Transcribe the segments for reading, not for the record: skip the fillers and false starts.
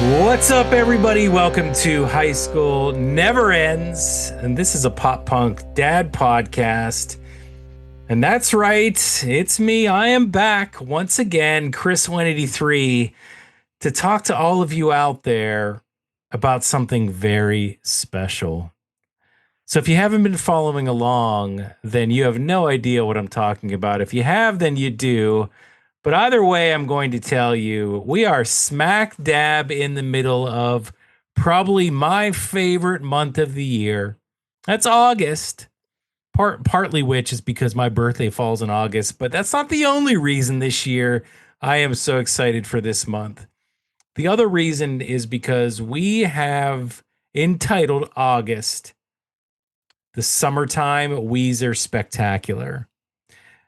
What's up, everybody? Welcome to High School Never Ends. And this is a pop punk dad podcast. And that's right, it's me. I am back once again, Chris 183, to talk to all of you out there about something very special. So if you haven't been following along, then you have no idea what I'm talking about. If you have, then you do. But either way, I'm going to tell you, we are smack dab in the middle of probably my favorite month of the year. That's August. Partly which is because my birthday falls in August, but that's not the only reason this year I am so excited for this month. The other reason is because we have entitled August the Summertime Weezer Spectacular.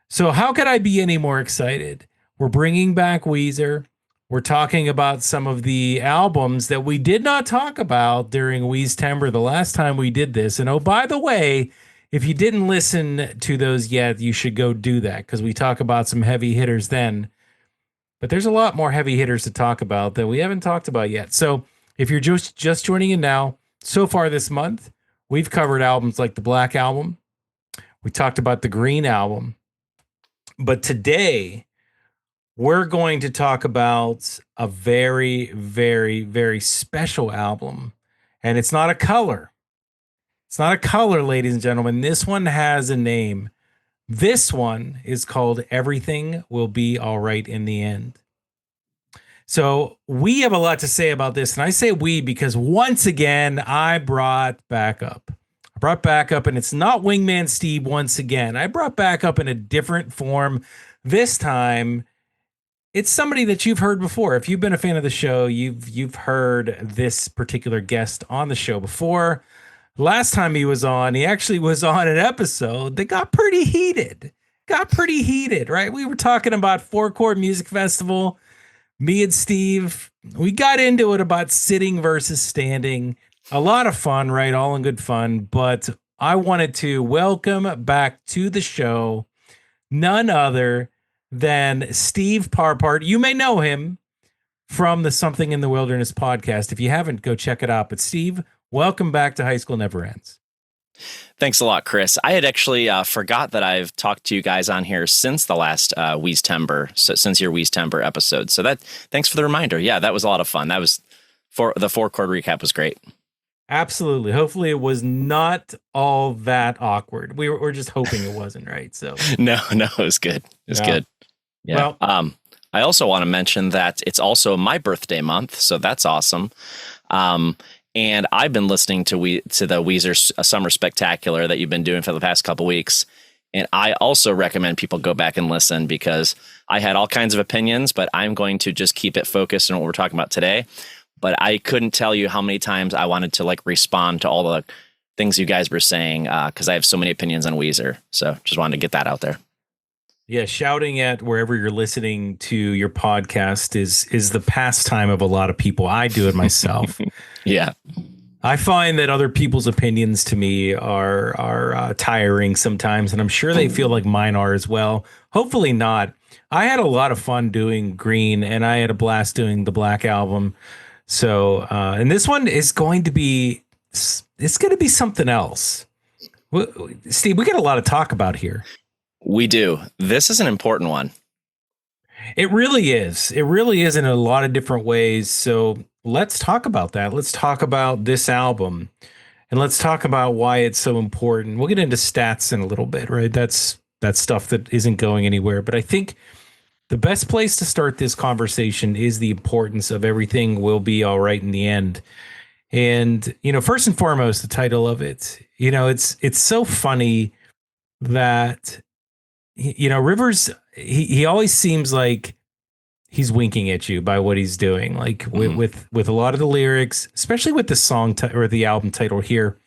So how could I be any more excited? We're bringing back Weezer. We're talking about some of the albums that we did not talk about during Weeztember the last time we did this. And oh, by the way, if you didn't listen to those yet, you should go do that because we talk about some heavy hitters then. But there's a lot more heavy hitters to talk about that we haven't talked about yet. So if you're just joining in now, so far this month, we've covered albums like the Black Album. We talked about the Green Album. But today, we're going to talk about a very, very, very special album. And it's not a color. It's not a color, ladies and gentlemen. This one has a name. This one is called Everything Will Be All Right in the End. So we have a lot to say about this. And I say we because once again, I brought backup. And it's not Wingman Steve once again. I brought backup in a different form. This time, it's somebody that you've heard before. If you've been a fan of the show, you've heard this particular guest on the show before. Last time he was on, he actually was on an episode that got pretty heated. Right? We were talking about Four Chord Music Festival. Me and Steve, we got into it about sitting versus standing. A lot of fun, right? All in good fun. But I wanted to welcome back to the show none other than Steve Parpart. You may know him from the Something in the Wilderness podcast. If you haven't, go check it out. But Steve, welcome back to High School Never Ends. Thanks a lot, Chris. I had actually forgot that I've talked to you guys on here since the last Weeztember, since your Weeztember episode. So thanks for the reminder. Yeah, that was a lot of fun. That was the four chord recap was great. Absolutely. Hopefully it was not all that awkward. We're just hoping it wasn't, right? So no, it was good. It was good. Yeah. Well, I also want to mention that it's also my birthday month, so that's awesome. And I've been listening to the Weezer Summer Spectacular that you've been doing for the past couple weeks. And I also recommend people go back and listen because I had all kinds of opinions, but I'm going to just keep it focused on what we're talking about today. But I couldn't tell you how many times I wanted to respond to all the things you guys were saying because I have so many opinions on Weezer. So just wanted to get that out there. Yeah, shouting at wherever you're listening to your podcast is the pastime of a lot of people. I do it myself. Yeah. I find that other people's opinions to me are tiring sometimes, and I'm sure they feel like mine are as well. Hopefully not. I had a lot of fun doing Green, and I had a blast doing the Black Album. So, and this one is going to be something else. Steve, we got a lot to talk about here. We do. This is an important one. It really is. It really is in a lot of different ways. So let's talk about that. Let's talk about this album and let's talk about why it's so important. We'll get into stats in a little bit, right? That's stuff that isn't going anywhere. But I think the best place to start this conversation is the importance of Everything Will Be All Right in the End. And, first and foremost, the title of it, it's so funny that Rivers, he always seems like he's winking at you by what he's doing, with a lot of the lyrics, especially with the song or the album title here.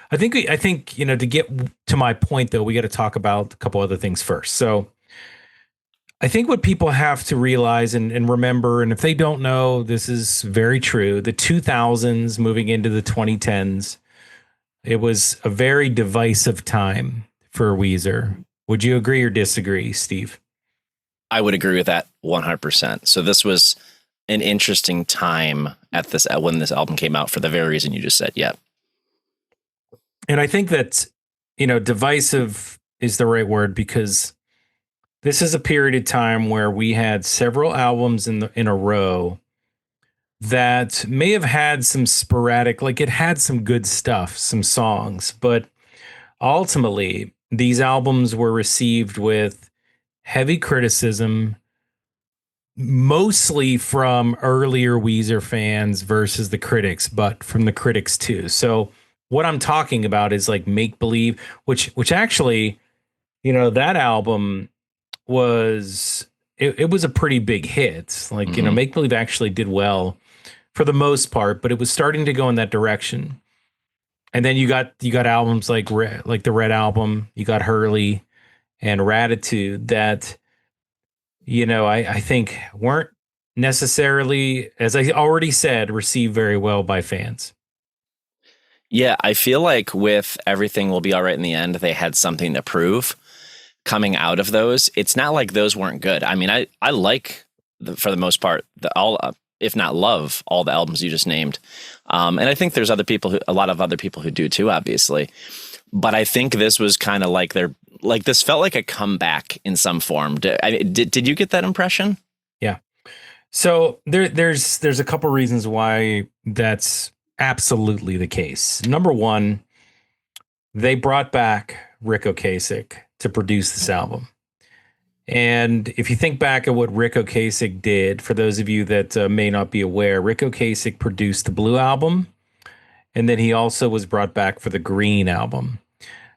I think to get to my point, though, we got to talk about a couple other things first. So I think what people have to realize and remember, and if they don't know, this is very true. The 2000s moving into the 2010s, it was a very divisive time for Weezer. Would you agree or disagree, Steve? I would agree with that 100%. So this was an interesting time at this when this album came out for the very reason you just said. Yeah. And I think that, divisive is the right word, because this is a period of time where we had several albums in a row that may have had some sporadic, like it had some good stuff, some songs, but ultimately these albums were received with heavy criticism, mostly from earlier Weezer fans versus the critics, but from the critics too. So what I'm talking about is like Make Believe, which actually, that album was it was a pretty big hit. Like, Make Believe actually did well for the most part, but it was starting to go in that direction. And then you got albums like the Red Album, you got Hurley and Ratitude that, I think weren't necessarily, as I already said, received very well by fans. Yeah, I feel like with Everything Will Be All Right in the End, they had something to prove coming out of those. It's not like those weren't good. I mean, I like, for the most part, if not love, all the albums you just named. And I think there's a lot of other people who do too, obviously. But I think this was kind of like this felt like a comeback in some form. Did you get that impression? Yeah. So there's a couple reasons why that's absolutely the case. Number one, they brought back Rick Ocasek to produce this album. And if you think back at what Rick Ocasek did, for those of you that may not be aware, Rick Ocasek produced the Blue album, and then he also was brought back for the Green album.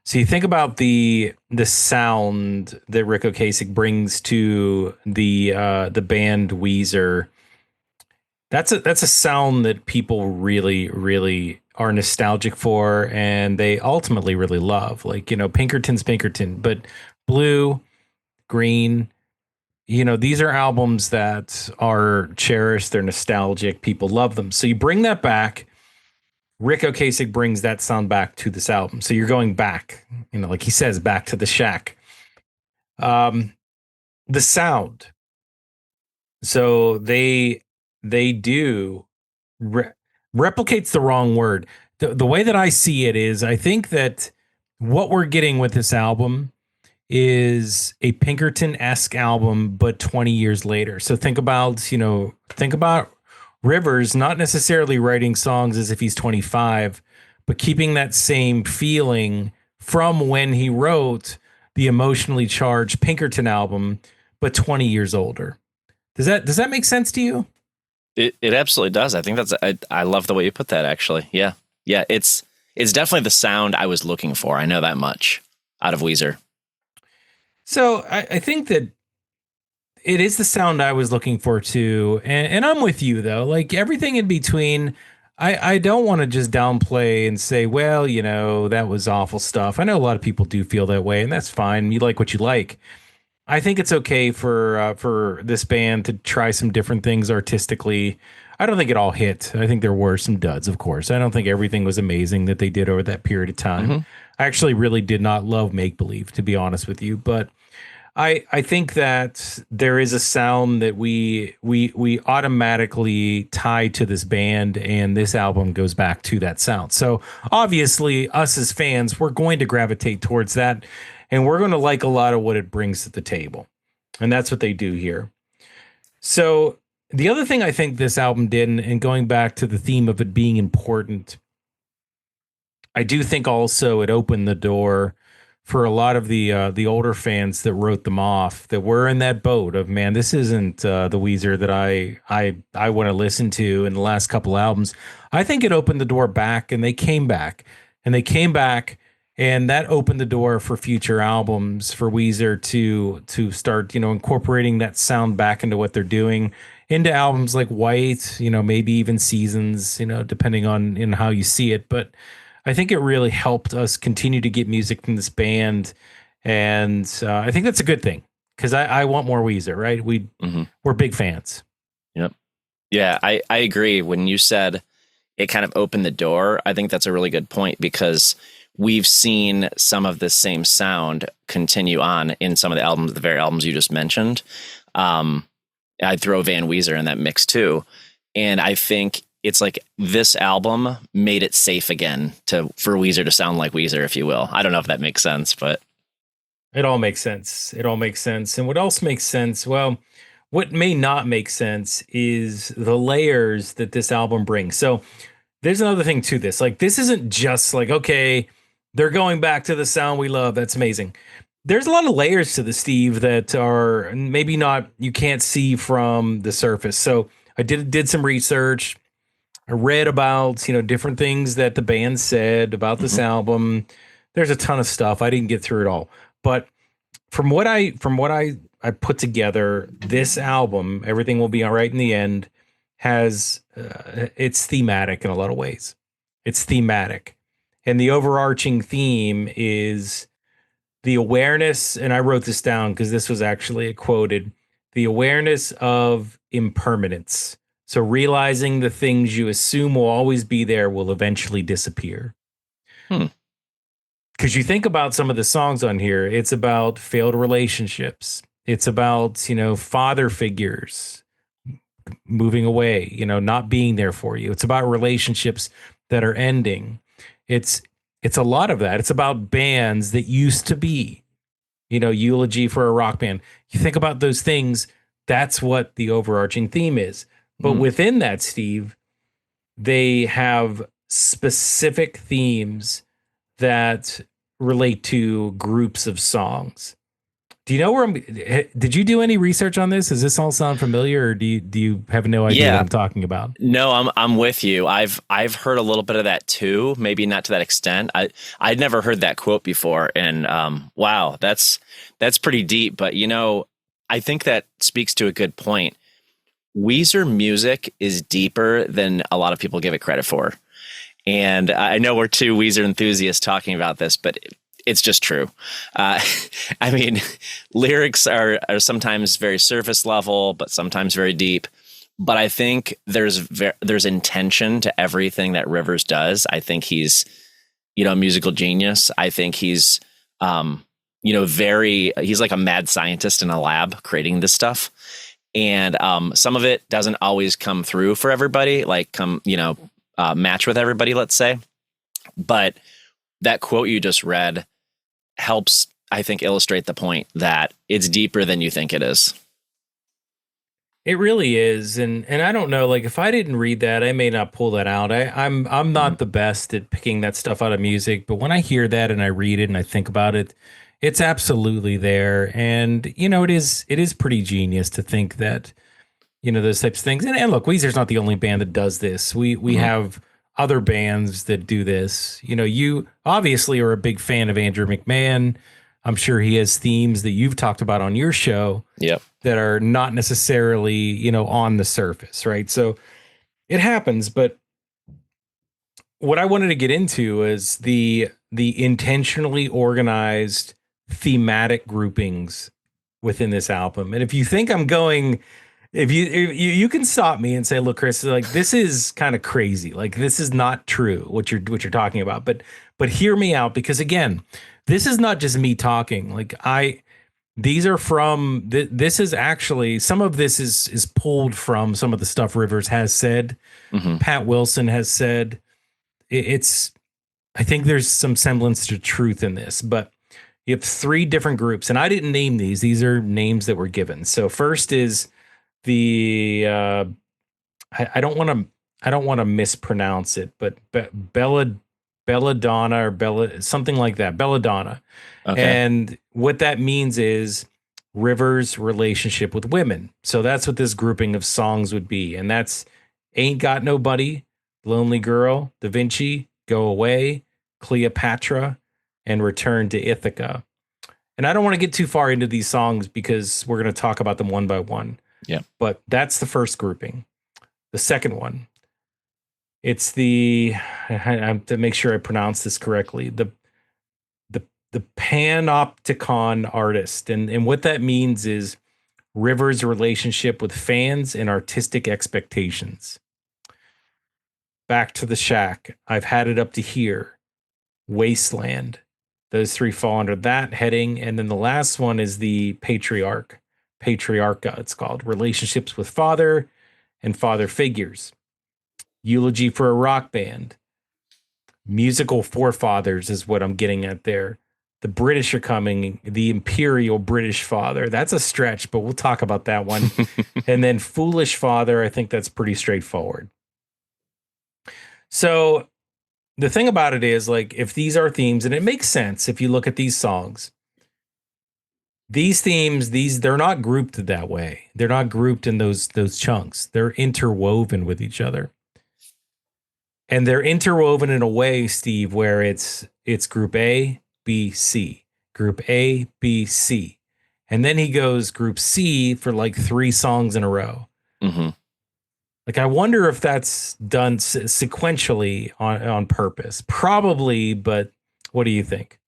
So you think about the sound that Rick Ocasek brings to the band Weezer. That's a sound that people really, really are nostalgic for, and they ultimately really love. Like, Pinkerton's Pinkerton, but Blue, Green, these are albums that are cherished. They're nostalgic. People love them. So you bring that back. Rick Ocasek brings that sound back to this album. So you're going back, like he says, back to the shack. The sound. So they do replicates the wrong word. The way that I see it is, I think that what we're getting with this album is a Pinkerton-esque album, but 20 years later. So think about Rivers not necessarily writing songs as if he's 25, but keeping that same feeling from when he wrote the emotionally charged Pinkerton album, but 20 years older. Does that make sense to you? It absolutely does. I think I love the way you put that, actually. Yeah. Yeah. It's definitely the sound I was looking for. I know that much out of Weezer. So I think that it is the sound I was looking for too. And I'm with you though. Like everything in between, I don't want to just downplay and say, well, that was awful stuff. I know a lot of people do feel that way, and that's fine. You like what you like. I think it's okay for this band to try some different things artistically. I don't think it all hit. I think there were some duds, of course. I don't think everything was amazing that they did over that period of time. Mm-hmm. I actually really did not love Make Believe, to be honest with you, but I think that there is a sound that we automatically tie to this band, and this album goes back to that sound. So obviously, us as fans, we're going to gravitate towards that, and we're going to like a lot of what it brings to the table, and that's what they do here. So the other thing I think this album did, and going back to the theme of it being important, I do think also it opened the door for a lot of the older fans that wrote them off, that were in that boat of, man, this isn't the Weezer that I want to listen to in the last couple albums. I think it opened the door back, and they came back, and that opened the door for future albums for Weezer to start, incorporating that sound back into what they're doing, into albums like White, maybe even Seasons, depending on how you see it. But I think it really helped us continue to get music from this band, and I think that's a good thing, because I want more Weezer, right? We're big fans. Yep. Yeah, I agree. When you said it kind of opened the door, I think that's a really good point, because we've seen some of the same sound continue on in some of the albums, the very albums you just mentioned. I'd throw Van Weezer in that mix too. And I think it's like this album made it safe again for Weezer to sound like Weezer, if you will. I don't know if that makes sense, but it all makes sense. It all makes sense. And what else makes sense? Well, what may not make sense is the layers that this album brings. So there's another thing to this. Like, this isn't just like, okay, they're going back to the sound we love. That's amazing. There's a lot of layers to the Steve that are maybe not, you can't see from the surface. So I did some research. I read about, different things that the band said about this album. There's a ton of stuff. I didn't get through it all. But from what I put together, this album, Everything Will Be All Right in the End, has it's thematic in a lot of ways. It's thematic. And the overarching theme is the awareness, and I wrote this down because this was actually quoted, the awareness of impermanence. So realizing the things you assume will always be there will eventually disappear. Because you think about some of the songs on here, it's about failed relationships. It's about, father figures moving away, not being there for you. It's about relationships that are ending. It's a lot of that. It's about bands that used to be, eulogy for a rock band. You think about those things, that's what the overarching theme is. But within that, Steve, they have specific themes that relate to groups of songs. Do you know where did you do any research on this? Does this all sound familiar, or do you have no idea what I'm talking about? No, I'm with you. I've heard a little bit of that too, maybe not to that extent. I'd never heard that quote before, and wow, that's pretty deep. But I think that speaks to a good point. Weezer music is deeper than a lot of people give it credit for. And I know we're two Weezer enthusiasts talking about this, but it's just true. I mean, lyrics are sometimes very surface level, but sometimes very deep. But I think there's intention to everything that Rivers does. I think he's, a musical genius. I think he's, he's like a mad scientist in a lab creating this stuff. And some of it doesn't always come through for everybody, match with everybody, let's say. But that quote you just read helps, I think, illustrate the point that it's deeper than you think it is. It really is. And I don't know, like, if I didn't read that, I may not pull that out. I'm not the best at picking that stuff out of music, but when I hear that and I read it and I think about it, it's absolutely there. And, it is pretty genius to think that, those types of things. And look, Weezer's not the only band that does this. We have other bands that do this. You obviously are a big fan of Andrew McMahon. I'm sure he has themes that you've talked about on your show that are not necessarily, on the surface, right? So it happens. But what I wanted to get into is the intentionally organized thematic groupings within this album. And if you think I'm going, if you can stop me and say, look, Chris, like, this is kind of crazy. Like, this is not true what you're talking about. But hear me out, because again, this is not just me talking. Like, these are from this is actually, some of this is pulled from some of the stuff Rivers has said. Pat Wilson has said. I think there's some semblance to truth in this, but you have three different groups, and I didn't name these. These are names that were given. So first is the I don't want to mispronounce it, but Belladonna or Bella, something like that, Belladonna. Okay. And what that means is Rivers' relationship with women. So that's what this grouping of songs would be, and that's Ain't Got Nobody, Lonely Girl, Da Vinci, Go Away, Cleopatra, and Return to Ithaca. And I don't want to get too far into these songs because we're going to talk about them one by one. Yeah. But that's the first grouping. The second one, it's I have to make sure I pronounce this correctly, the panopticon artist. And what that means is Rivers' relationship with fans and artistic expectations. Back to the Shack, I've Had It Up to Here, Wasteland. Those three fall under that heading. And then the last one is the Patriarch. Patriarcha, it's called. Relationships with Father and Father Figures. Eulogy for a Rock Band. Musical Forefathers is what I'm getting at there. The British Are Coming, the Imperial British Father. That's a stretch, but we'll talk about that one. And then Foolish Father, I think that's pretty straightforward. So the thing about it is, like, if these are themes, and it makes sense if you look at these songs, these themes, they're not grouped that way. They're not grouped in those chunks. They're interwoven with each other. And they're interwoven in a way, Steve, where it's group A, B, C, group A, B, C. And then he goes group C for like 3 songs in a row. Mm-hmm. Like, I wonder if that's done sequentially on purpose. Probably, but what do you think?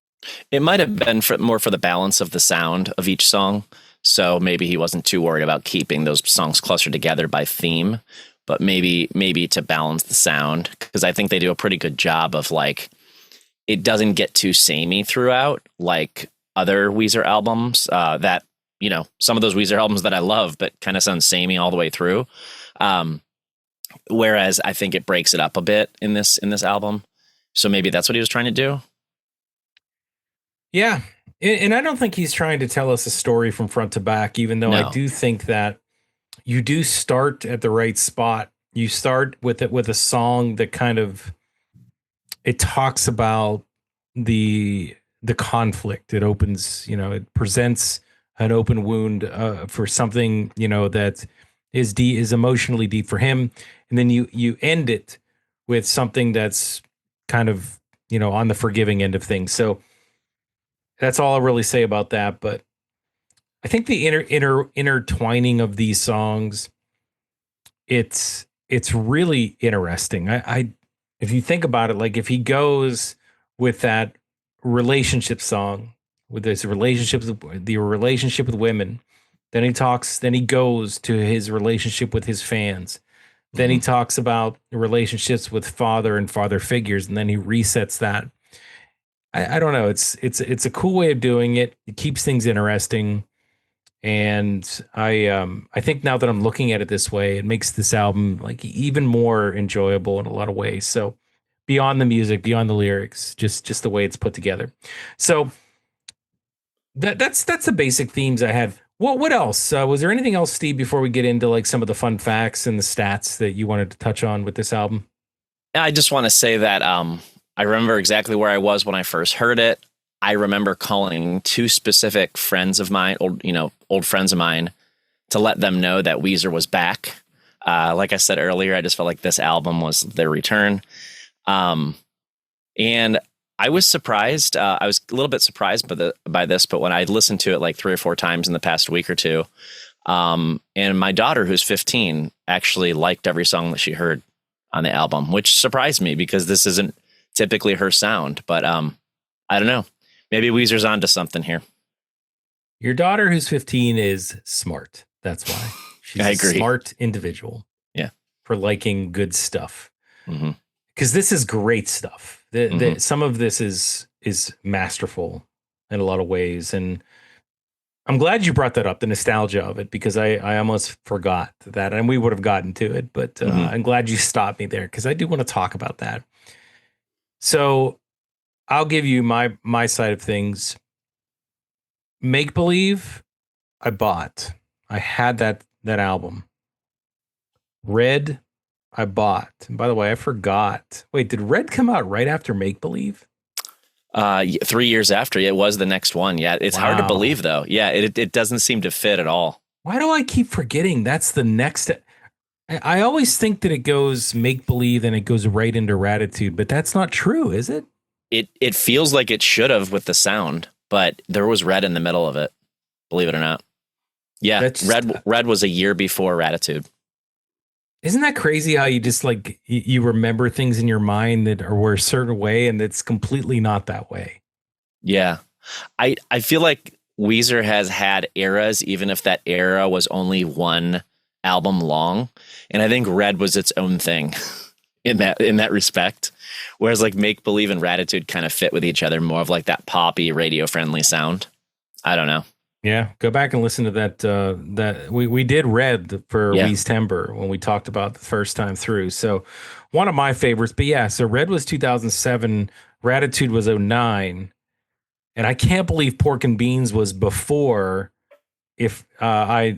It might have been more for the balance of the sound of each song. So maybe he wasn't too worried about keeping those songs closer together by theme, but maybe to balance the sound. Because I think they do a pretty good job of, like, it doesn't get too samey throughout, like other Weezer albums that, you know, some of those Weezer albums that I love, but kind of sound samey all the way through. Whereas I think it breaks it up a bit in this album. So maybe that's what he was trying to do. Yeah. And I don't think he's trying to tell us a story from front to back, even though I do think that you do start at the right spot. You start with a song that kind of, it talks about the conflict. It opens, you know, it presents an open wound for something, you know, that is emotionally deep for him. And then you end it with something that's kind of, you know, on the forgiving end of things. So that's all I'll really say about that. But I think the intertwining of these songs, it's really interesting. I if you think about it, like, if he goes with that relationship song, with his relationships, the relationship with women, then he goes to his relationship with his fans. Then he talks about relationships with father and father figures, and then he resets that. I don't know. It's a cool way of doing it. It keeps things interesting. And I think now that I'm looking at it this way, it makes this album like even more enjoyable in a lot of ways. So beyond the music, beyond the lyrics, just the way it's put together. So that's the basic themes I had. What else? Was there anything else, Steve, before we get into like some of the fun facts and the stats that you wanted to touch on with this album? I just want to say that I remember exactly where I was when I first heard it. I remember calling 2 specific friends of mine, old friends of mine, to let them know that Weezer was back. Like I said earlier, I just felt like this album was their return. And I was surprised. I was a little bit surprised by this, but when I listened to it like 3 or 4 times in the past week or two, and my daughter, who's 15, actually liked every song that she heard on the album, which surprised me because this isn't typically her sound. But I don't know. Maybe Weezer's onto something here. Your daughter, who's 15, is smart. That's why. She's I agree. A smart individual. Yeah. For liking good stuff. Because this is great stuff. Some of this is masterful in a lot of ways. And I'm glad you brought that up, the nostalgia of it, because I almost forgot that. And we would have gotten to it. But I'm glad you stopped me there because I do want to talk about that. So I'll give you my side of things. Make Believe, I bought. I had that album. Red, I bought. And by the way, I forgot. Wait, did Red come out right after Make Believe? 3 years after. It was the next one. Yeah, it's hard to believe, though. Yeah, it doesn't seem to fit at all. Why do I keep forgetting that's the next? I always think that it goes Make Believe and it goes right into Ratitude, but that's not true, is it? It feels like it should have with the sound, but there was Red in the middle of it, believe it or not. Yeah, Red was a year before Ratitude. Isn't that crazy how you just like you remember things in your mind that were a certain way and it's completely not that way? Yeah. I feel like Weezer has had eras, even if that era was only one album long. And I think Red was its own thing in that respect. Whereas like Make Believe and Ratitude kind of fit with each other, more of like that poppy radio friendly sound. I don't know. Yeah, go back and listen to that. That we did Red for Weeztember when we talked about the first time through. So one of my favorites. But yeah, so Red was 2007, Ratitude was 09, and I can't believe Pork and Beans was before. If I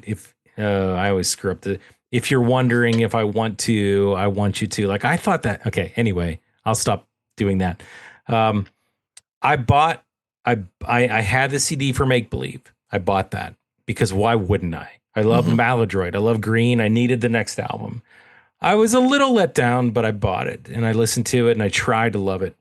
always screw up the. If you're wondering if I want to, I want you to. Like I thought that. Okay, anyway, I'll stop doing that. I bought. I had the CD for Make Believe. I bought that because why wouldn't I? I love Maladroit. I love Green. I needed the next album. I was a little let down, but I bought it and I listened to it and I tried to love it.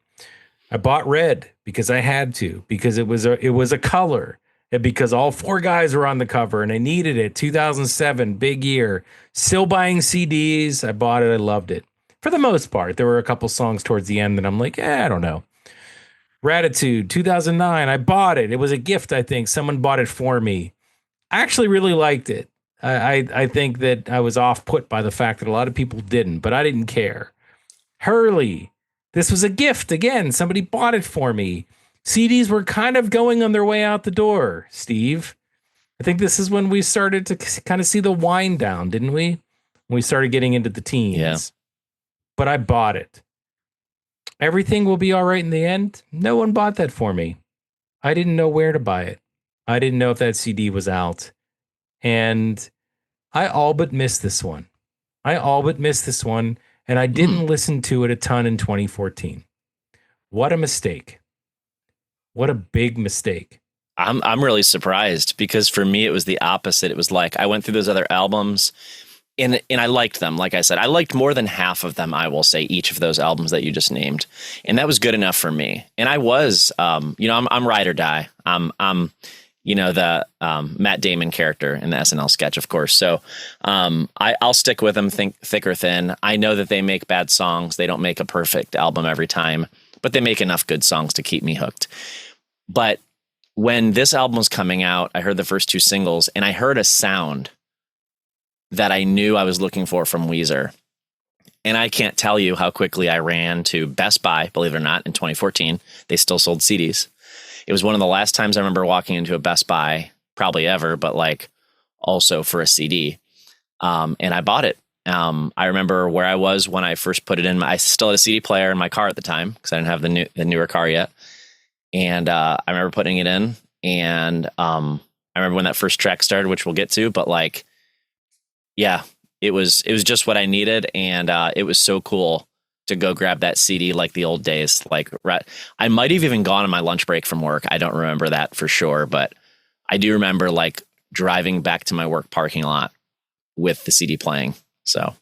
I bought Red because I had to, because it was a color, and because all four guys were on the cover and I needed it. 2007, big year. Still buying CDs. I bought it. I loved it. For the most part, there were a couple songs towards the end that I'm like, I don't know. Ratitude, 2009. I bought it. It was a gift, I think. Someone bought it for me. I actually really liked it. I think that I was off put by the fact that a lot of people didn't, but I didn't care. Hurley. This was a gift. Again, somebody bought it for me. CDs were kind of going on their way out the door, Steve. I think this is when we started to kind of see the wind down, didn't we? When we started getting into the teens. Yeah. But I bought it. Everything will be all right in the end. No one bought that for me. I didn't know where to buy it. I didn't know if that CD was out. And I all but missed this one. And I didn't listen to it a ton in 2014. What a mistake. What a big mistake. I'm really surprised because for me, it was the opposite. It was like I went through those other albums and I liked them. Like I said, I liked more than half of them, I will say, each of those albums that you just named. And that was good enough for me. And I was, I'm ride or die. I'm the Matt Damon character in the SNL sketch, of course. So I'll stick with them, thick or thin. I know that they make bad songs. They don't make a perfect album every time, but they make enough good songs to keep me hooked. But when this album was coming out, I heard the first two singles and I heard a sound that I knew I was looking for from Weezer. And I can't tell you how quickly I ran to Best Buy, believe it or not, in 2014. They still sold CDs. It was one of the last times I remember walking into a Best Buy, probably ever, but like also for a CD. And I bought it. I remember where I was when I first put it in. I still had a CD player in my car at the time because I didn't have the newer car yet. And I remember putting it in. And I remember when that first track started, which we'll get to, but like, yeah, it was just what I needed. And it was so cool to go grab that CD like the old days. Like I might have even gone on my lunch break from work. I don't remember that for sure, but I do remember like driving back to my work parking lot with the CD playing. So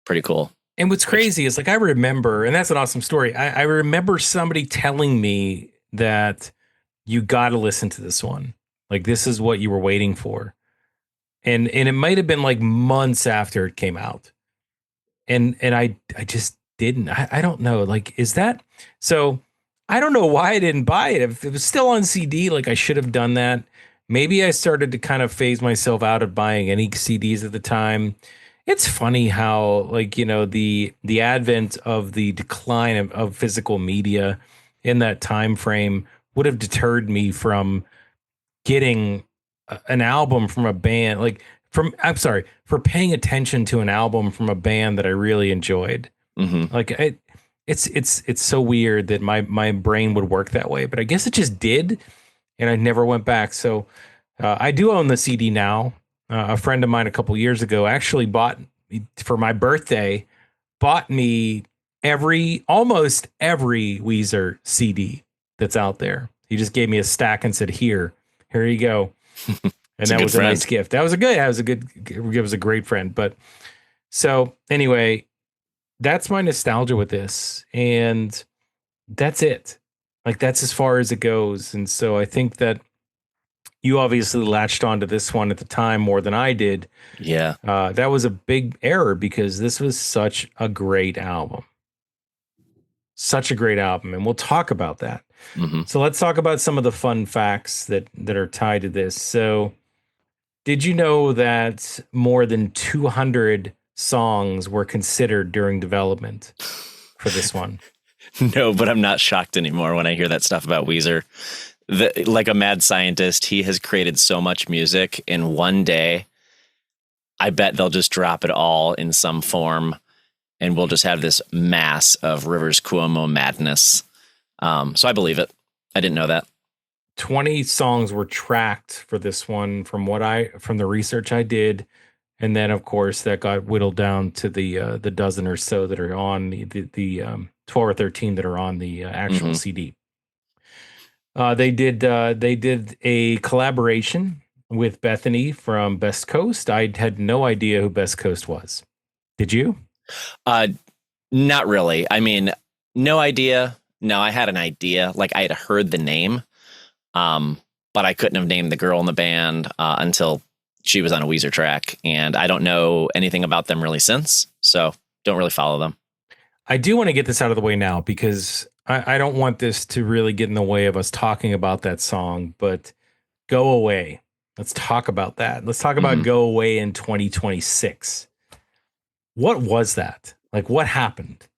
pretty cool. And what's crazy is like, I remember, and that's an awesome story. I remember somebody telling me that you got to listen to this one. Like, this is what you were waiting for. And it might have been like months after it came out. And I just didn't. I don't know. Like, is that so? I don't know why I didn't buy it. If it was still on CD, like I should have done that. Maybe I started to kind of phase myself out of buying any CDs at the time. It's funny how, like, the advent of the decline of physical media in that time frame would have deterred me from getting an album from a band, for paying attention to an album from a band that I really enjoyed. Mm-hmm. Like it's so weird that my brain would work that way, but I guess it just did, and I never went back. So I do own the CD now. A friend of mine a couple years ago actually bought for my birthday, bought me almost every Weezer CD that's out there. He just gave me a stack and said, here you go. And that was a nice gift. It was a great friend. But so anyway, that's my nostalgia with this. And that's it. Like, that's as far as it goes. And so I think that you obviously latched onto this one at the time more than I did. Yeah. That was a big error because this was such a great album. And we'll talk about that. Mm-hmm. So let's talk about some of the fun facts that are tied to this. So did you know that more than 200 songs were considered during development for this one? No, but I'm not shocked anymore when I hear that stuff about Weezer. like a mad scientist, he has created so much music in one day. I bet they'll just drop it all in some form, and we'll just have this mass of Rivers Cuomo madness. So I believe it. I didn't know that. 20 songs were tracked for this one from the research I did. And then, of course, that got whittled down to the dozen or so that are on the 12 or 13 that are on the actual CD. They did a collaboration with Bethany from Best Coast. I had no idea who Best Coast was. Did you? Not really. I mean, no idea. No, I had an idea. Like I had heard the name, but I couldn't have named the girl in the band until she was on a Weezer track, and I don't know anything about them really since, so don't really follow them. I do want to get this out of the way now because I don't want this to really get in the way of us talking about that song, but Go Away. Let's talk about that. Let's talk about Go Away in 2026. What was that? Like, what happened?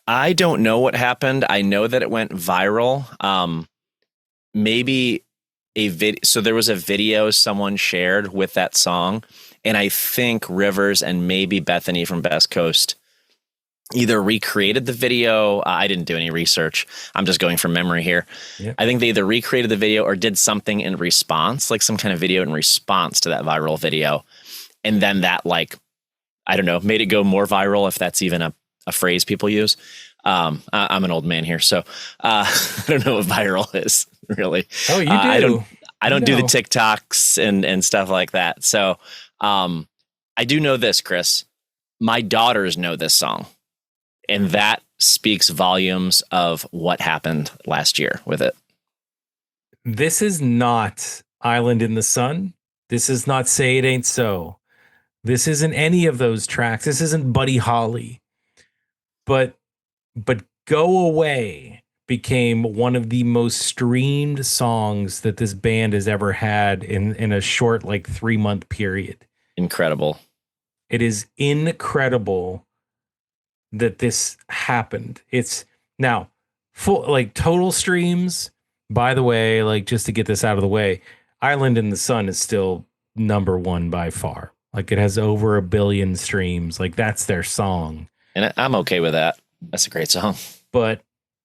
I don't know what happened. I know that it went viral. Maybe a video. So there was a video someone shared with that song, and I think Rivers and maybe Bethany from Best Coast either recreated the video. I didn't do any research. I'm just going from memory here. Yep. I think they either recreated the video or did something in response, like some kind of video in response to that viral video. And then that, like, I don't know, made it go more viral, if that's even a phrase people use. I'm an old man here, so I don't know what viral is, really. Oh, you do? I don't do the TikToks and stuff like that. So I do know this, Chris. My daughters know this song, and that speaks volumes of what happened last year with it. This is not Island in the Sun. This is not Say It Ain't So. This isn't any of those tracks. This isn't Buddy Holly. But Go Away became one of the most streamed songs that this band has ever had in a short, like 3-month period. Incredible. It is incredible that this happened. It's now full, like total streams. By the way, like just to get this out of the way, Island in the Sun is still number one by far. Like it has over 1 billion streams. Like that's their song. And I'm okay with that. That's a great song. But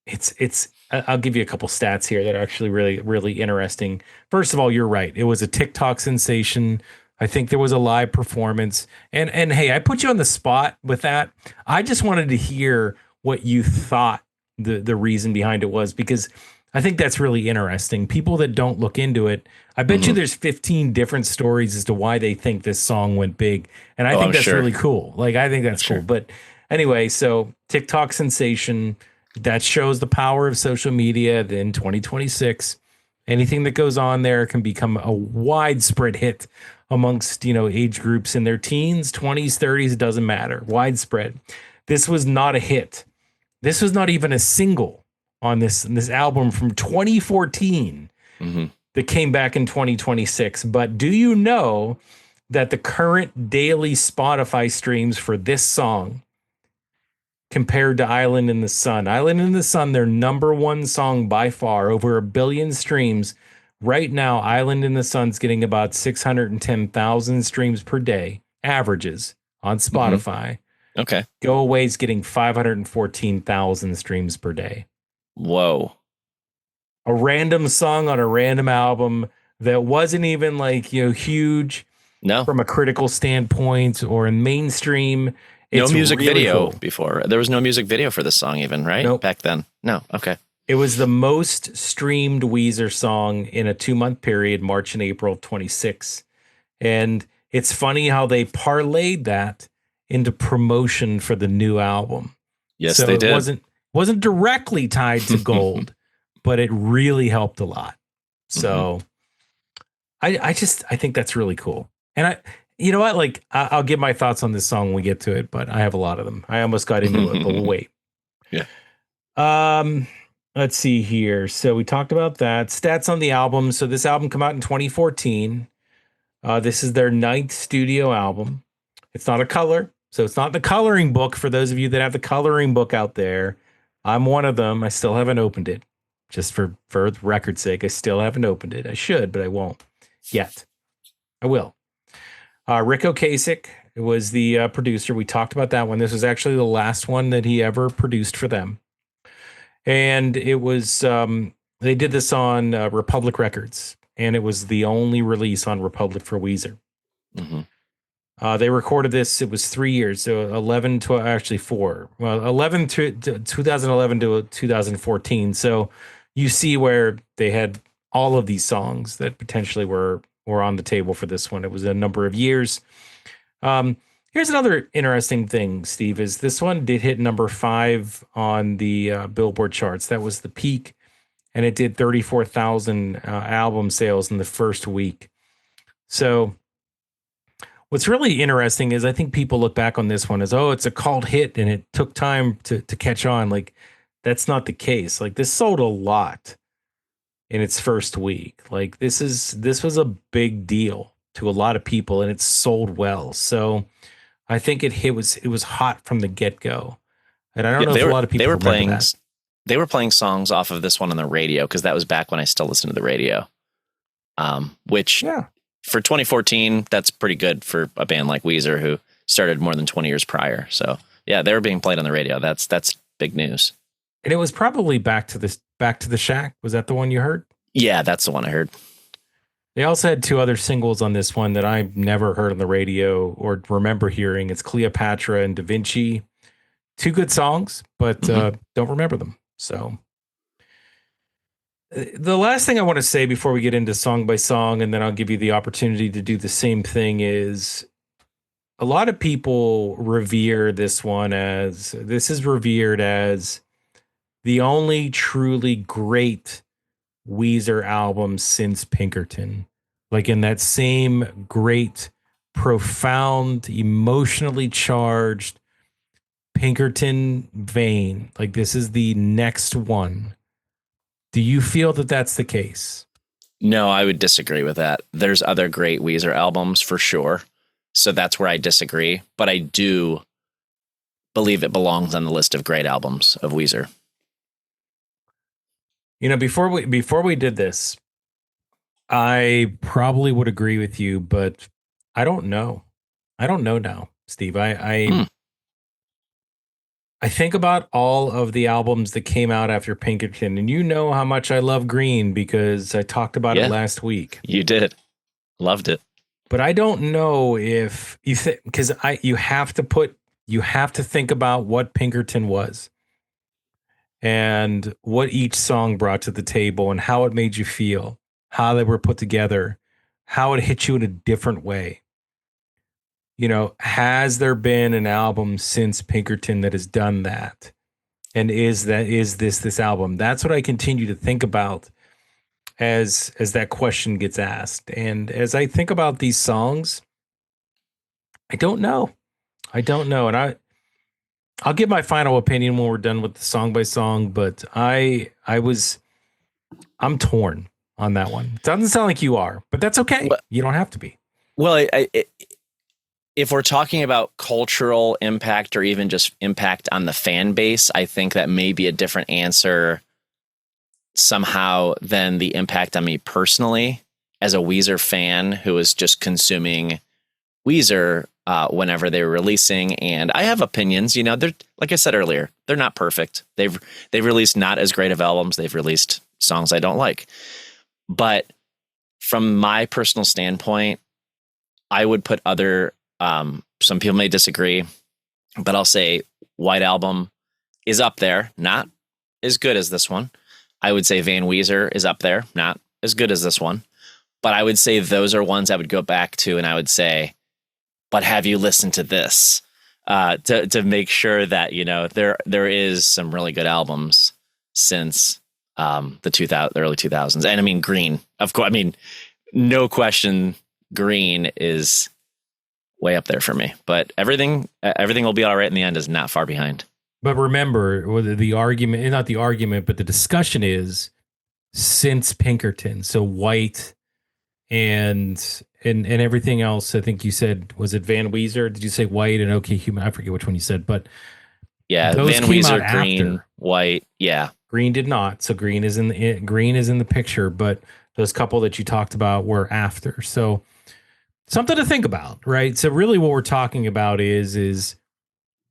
it's I'll give you a couple stats here that are actually really, really interesting. First of all, you're right. It was a TikTok sensation. I think there was a live performance. And hey, I put you on the spot with that. I just wanted to hear what you thought the reason behind it was, because I think that's really interesting. People that don't look into it, I bet you there's 15 different stories as to why they think this song went big. And I think that's really cool. Like, I think that's cool. But anyway, so TikTok sensation, that shows the power of social media in 2026. Anything that goes on there can become a widespread hit amongst, age groups in their teens, 20s, 30s, it doesn't matter. Widespread. This was not a hit. This was not even a single on this album from 2014 that came back in 2026. But do you know that the current daily Spotify streams for this song compared to Island in the Sun? Island in the Sun, their number one song by far, over 1 billion streams. Right now, Island in the Sun's getting about 610,000 streams per day, averages on Spotify. Okay. Go Away's getting 514,000 streams per day. Whoa. A random song on a random album that wasn't even like, huge from a critical standpoint or in mainstream. No music video before. There was no music video for this song even, right? Nope. Back then. No. Okay. It was the most streamed Weezer song in a 2-month period, March and April of 26. And it's funny how they parlayed that into promotion for the new album. Yes, so they did. It wasn't directly tied to gold, but it really helped a lot. So I think that's really cool. And you know what? Like, I'll give my thoughts on this song when we get to it, but I have a lot of them. I almost got into it, but we'll wait. Yeah. Let's see here. So we talked about that. Stats on the album. So this album came out in 2014. This is their 9th studio album. It's not a color. So it's not the coloring book for those of you that have the coloring book out there. I'm one of them. I still haven't opened it. just for the record's sake. I still haven't opened it. I should, but I won't yet. I will. Rick Ocasek was the producer. We talked about that one. This was actually the last one that he ever produced for them. And it was, they did this on Republic Records, and it was the only release on Republic for Weezer. Mm-hmm. They recorded this. It was 3 years, so 11 to actually 4. Well, 11 to 2011 to 2014. So you see where they had all of these songs that potentially were on the table for this one. It was a number of years. Here's another interesting thing, Steve, is this one did hit number 5 on the Billboard charts. That was the peak, and it did 34,000 album sales in the first week. So what's really interesting is I think people look back on this one as, oh, it's a cult hit and it took time to catch on. Like, that's not the case. Like, this sold a lot in its first week. Like, this was a big deal to a lot of people, and it sold well. So I think it was hot from the get-go. And I don't know if a lot of people remember that. They were playing songs off of this one on the radio, because that was back when I still listened to the radio. Which for 2014, that's pretty good for a band like Weezer, who started more than 20 years prior. So yeah, they were being played on the radio. That's big news. And it was probably Back to the Shack. Was that the one you heard? Yeah, that's the one I heard. They also had 2 other singles on this one that I've never heard on the radio or remember hearing. It's Cleopatra and Da Vinci. 2 good songs, but don't remember them. So the last thing I want to say before we get into song by song, and then I'll give you the opportunity to do the same thing, is a lot of people revere this one as, this is revered as the only truly great Weezer album since Pinkerton. Like, in that same great, profound, emotionally charged Pinkerton vein. Like, this is the next one. Do you feel that that's the case? No, I would disagree with that. There's other great Weezer albums for sure. So that's where I disagree. But I do believe it belongs on the list of great albums of Weezer. You know, before we did this, I probably would agree with you, but I don't know. I don't know now, Steve. I think about all of the albums that came out after Pinkerton, and you know how much I love Green because I talked about it last week. You did. Loved it. But I don't know if you think, because you have to think about what Pinkerton was and what each song brought to the table and how it made you feel, how they were put together, how it hit you in a different way. You know, has there been an album since Pinkerton that has done that? And is this album? That's what I continue to think about as that question gets asked. And as I think about these songs, I don't know. And I'll give my final opinion when we're done with the song by song, but I'm torn on that one. It doesn't sound like you are, but that's okay. You don't have to be. Well, if we're talking about cultural impact or even just impact on the fan base, I think that may be a different answer somehow than the impact on me personally as a Weezer fan who is just consuming Weezer whenever they were releasing. And I have opinions, you know, they're, like I said earlier, they're not perfect. They've released not as great of albums. They've released songs I don't like. But from my personal standpoint, I would put other, some people may disagree, but I'll say White Album is up there, not as good as this one. I would say Van Weezer is up there, not as good as this one. But I would say those are ones I would go back to and I would say, but have you listened to this? To make sure that, you know, there is some really good albums since the early 2000s. And I mean, Green, of course, I mean, no question, Green is way up there for me, but everything will be all right in the end is not far behind. But remember, the argument, not the argument, but the discussion is since Pinkerton. So White and everything else. I think you said, was it Van Weezer? Did you say White and OK Human? I forget which one you said, but yeah, those Van Weezer, Green, White. Yeah. Green did not. So Green is in the picture, but those couple that you talked about were after. So something to think about, right? So really what we're talking about is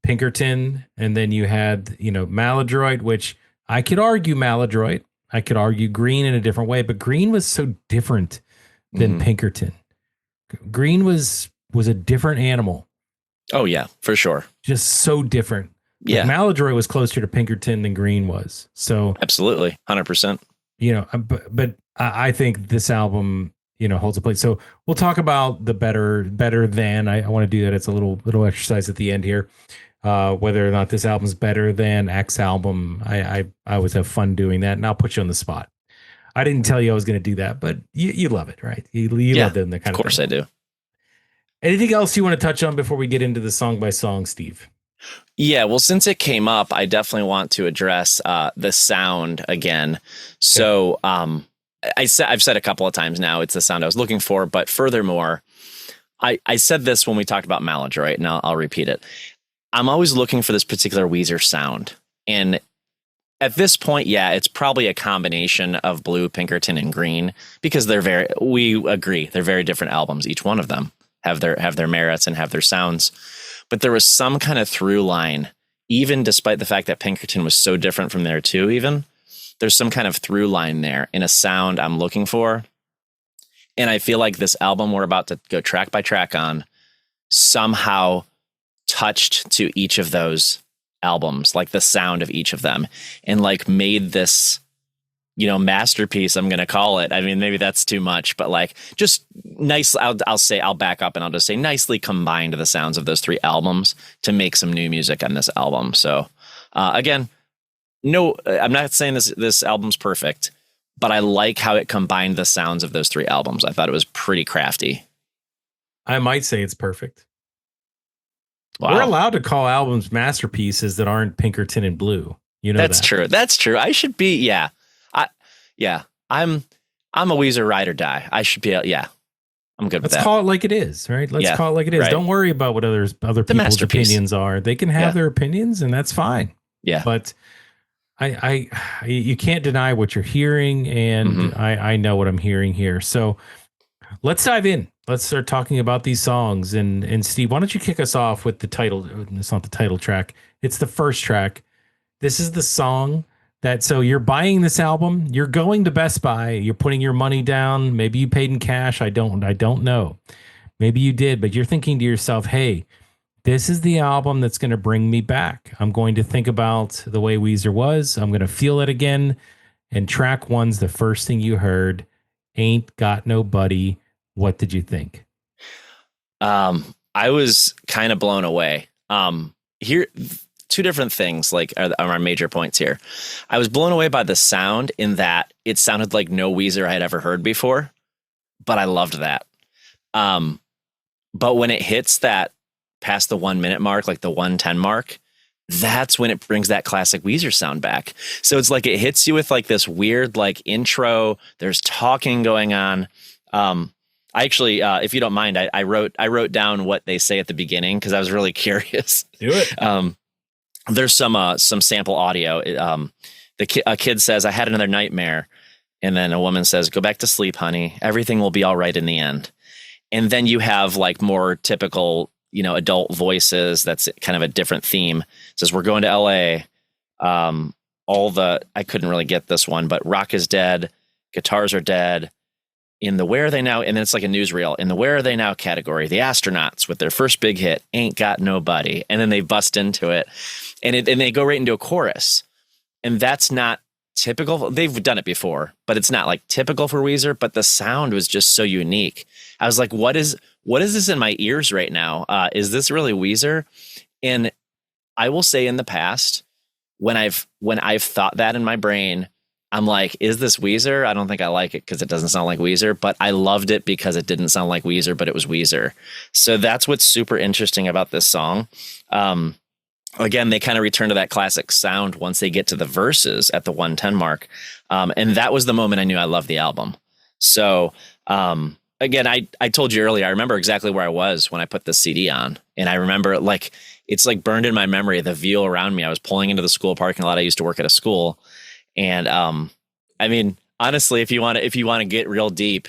Pinkerton, and then you had, Maladroit, which I could argue Maladroit. I could argue Green in a different way, but Green was so different than Pinkerton. Green was a different animal. Oh yeah, for sure. Just so different. Yeah. Like Maladroit was closer to Pinkerton than Green was. So absolutely, 100%. But I think this album, holds a place. So we'll talk about the better than. I want to do that. It's a little exercise at the end here. Whether or not this album's better than X album, I always have fun doing that, and I'll put you on the spot. I didn't tell you I was going to do that, but you love it, right? You love them, the kind of thing. Of course I do. Anything else you want to touch on before we get into the song by song, Steve? Yeah, well, since it came up, I definitely want to address the sound again. So I've said a couple of times now, it's the sound I was looking for. But furthermore, I said this when we talked about Maladroit, and I'll repeat it. I'm always looking for this particular Weezer sound. And at this point, it's probably a combination of Blue, Pinkerton, and Green, because we agree, they're very different albums. Each one of them have their merits and have their sounds. But there was some kind of through line, even despite the fact that Pinkerton was so different from there too, there's some kind of through line there in a sound I'm looking for. And I feel like this album we're about to go track by track on somehow touched to each of those albums, like the sound of each of them, and like made this, masterpiece, I'm going to call it. I mean, maybe that's too much, but like just nice. I'll back up and I'll just say nicely combined the sounds of those three albums to make some new music on this album. So again, no, I'm not saying this album's perfect, but I like how it combined the sounds of those three albums. I thought it was pretty crafty. I might say it's perfect. Wow. We're allowed to call albums masterpieces that aren't Pinkerton and Blue. That's true. That's true. I should be. Yeah. I'm a Weezer ride or die. I should be. Yeah. I'm good with that. Let's call it like it is, right? Let's call it like it is. Right. Don't worry about what other people's opinions are. They can have their opinions, and that's fine. Yeah. But you can't deny what you're hearing, and I know what I'm hearing here. So let's dive in. Let's start talking about these songs. And Steve, why don't you kick us off with the title? It's not the title track. It's the first track. This is the song so you're buying this album. You're going to Best Buy. You're putting your money down. Maybe you paid in cash. I don't know. Maybe you did, but you're thinking to yourself, hey, this is the album that's going to bring me back. I'm going to think about the way Weezer was. I'm going to feel it again. And track one's the first thing you heard. Ain't Got Nobody. What did you think? I was kind of blown away. Here, two different things are our major points here. I was blown away by the sound in that it sounded like no Weezer I had ever heard before, but I loved that. But when it hits that past the 1 minute mark, like the 1:10 mark, that's when it brings that classic Weezer sound back. So it's like it hits you with like this weird like intro. There's talking going on. I actually, if you don't mind, I wrote down what they say at the beginning because I was really curious. Do it. There's some sample audio. A kid says, "I had another nightmare," and then a woman says, "Go back to sleep, honey. Everything will be all right in the end." And then you have like more typical, adult voices. That's kind of a different theme. It says, "We're going to L.A." I couldn't really get this one, but rock is dead, guitars are dead. In the Where Are They Now? And then it's like a newsreel. In the Where Are They Now category, the Astronauts with their first big hit, Ain't Got Nobody. And then they bust into it. And they go right into a chorus. And that's not typical. They've done it before, but it's not like typical for Weezer. But the sound was just so unique. I was like, what is this in my ears right now? Is this really Weezer? And I will say in the past, when I've thought that in my brain, I'm like, is this Weezer? I don't think I like it because it doesn't sound like Weezer, but I loved it because it didn't sound like Weezer, but it was Weezer. So that's what's super interesting about this song. Again, they kind of return to that classic sound once they get to the verses at the 1:10 mark. And that was the moment I knew I loved the album. So again, I told you earlier, I remember exactly where I was when I put the CD on. And I remember it's like burned in my memory, the view around me. I was pulling into the school parking lot. I used to work at a school. And I mean, honestly, if you want to get real deep,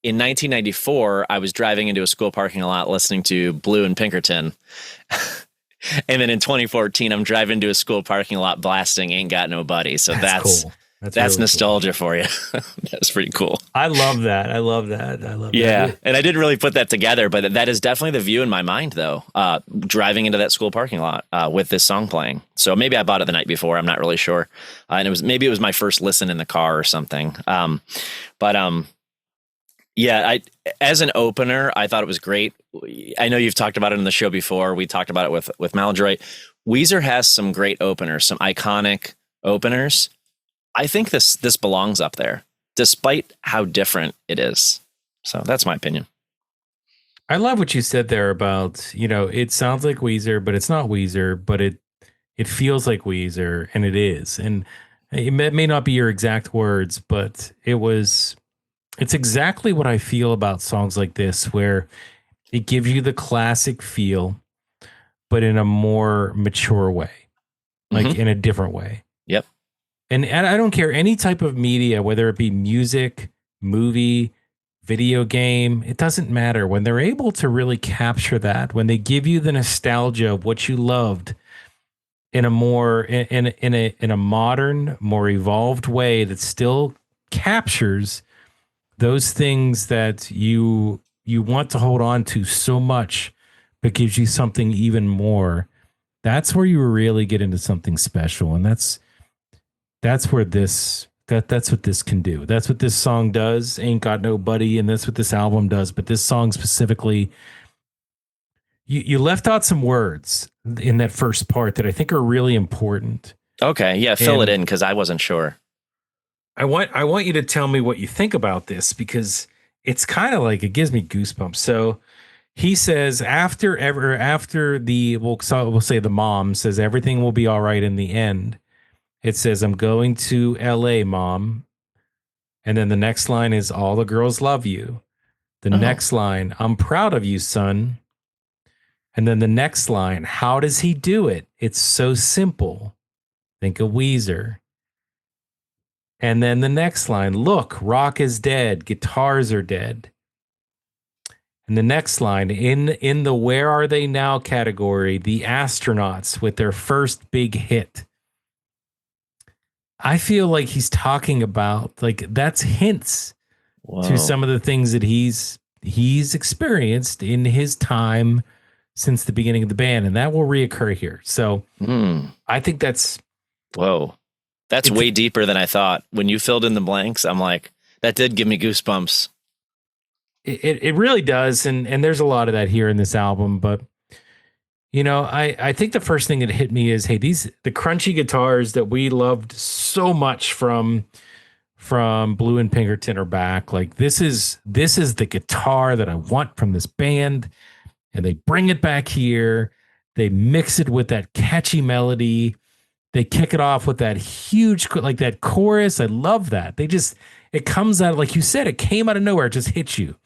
in 1994, I was driving into a school parking lot listening to Blue and Pinkerton. And then in 2014, I'm driving to a school parking lot blasting Ain't Got No Buddy. So that's cool. That's really nostalgia cool. for you. That's pretty cool. I love that. Yeah. And I didn't really put that together, but that is definitely the view in my mind, though, driving into that school parking lot with this song playing. So maybe I bought it the night before. I'm not really sure. And it was my first listen in the car or something. Yeah, as an opener, I thought it was great. I know you've talked about it in the show before. We talked about it with Maladroit. Weezer has some great openers, some iconic openers. I think this belongs up there, despite how different it is. So that's my opinion. I love what you said there about, it sounds like Weezer, but it's not Weezer, but it feels like Weezer, and it is. And it may not be your exact words, but it's exactly what I feel about songs like this, where it gives you the classic feel, but in a more mature way, like in a different way. Yep. And I don't care any type of media, whether it be music, movie, video game, it doesn't matter. When they're able to really capture that, when they give you the nostalgia of what you loved in a more in a modern, more evolved way that still captures those things that you want to hold on to so much, but gives you something even more. That's where you really get into something special, and that's where that's what this can do. That's what this song does. Ain't Got No Buddy, and that's what this album does. But this song specifically, you left out some words in that first part that I think are really important. Okay, yeah, fill it in because I wasn't sure. I want you to tell me what you think about this, because it's kind of like, it gives me goosebumps. So he says after we'll say the mom says everything will be all right in the end. It says, I'm going to LA, Mom. And then the next line is, all the girls love you. The next line, I'm proud of you, son. And then the next line, how does he do it? It's so simple. Think of Weezer. And then the next line, look, rock is dead. Guitars are dead. And the next line, in the Where Are They Now category, the Astronauts with their first big hit. I feel like he's talking about, like, that's hints to some of the things that he's experienced in his time since the beginning of the band, and that will reoccur here. So I think that's way deeper than I thought. When you filled in the blanks, I'm like, that did give me goosebumps. It really does, and there's a lot of that here in this album, but I think the first thing that hit me is, hey, the crunchy guitars that we loved so much from Blue and Pinkerton are back. Like, this is the guitar that I want from this band, and they bring it back here. They mix it with that catchy melody. They kick it off with that huge, like, that chorus. I love that. It comes out, like you said, it came out of nowhere. It just hits you.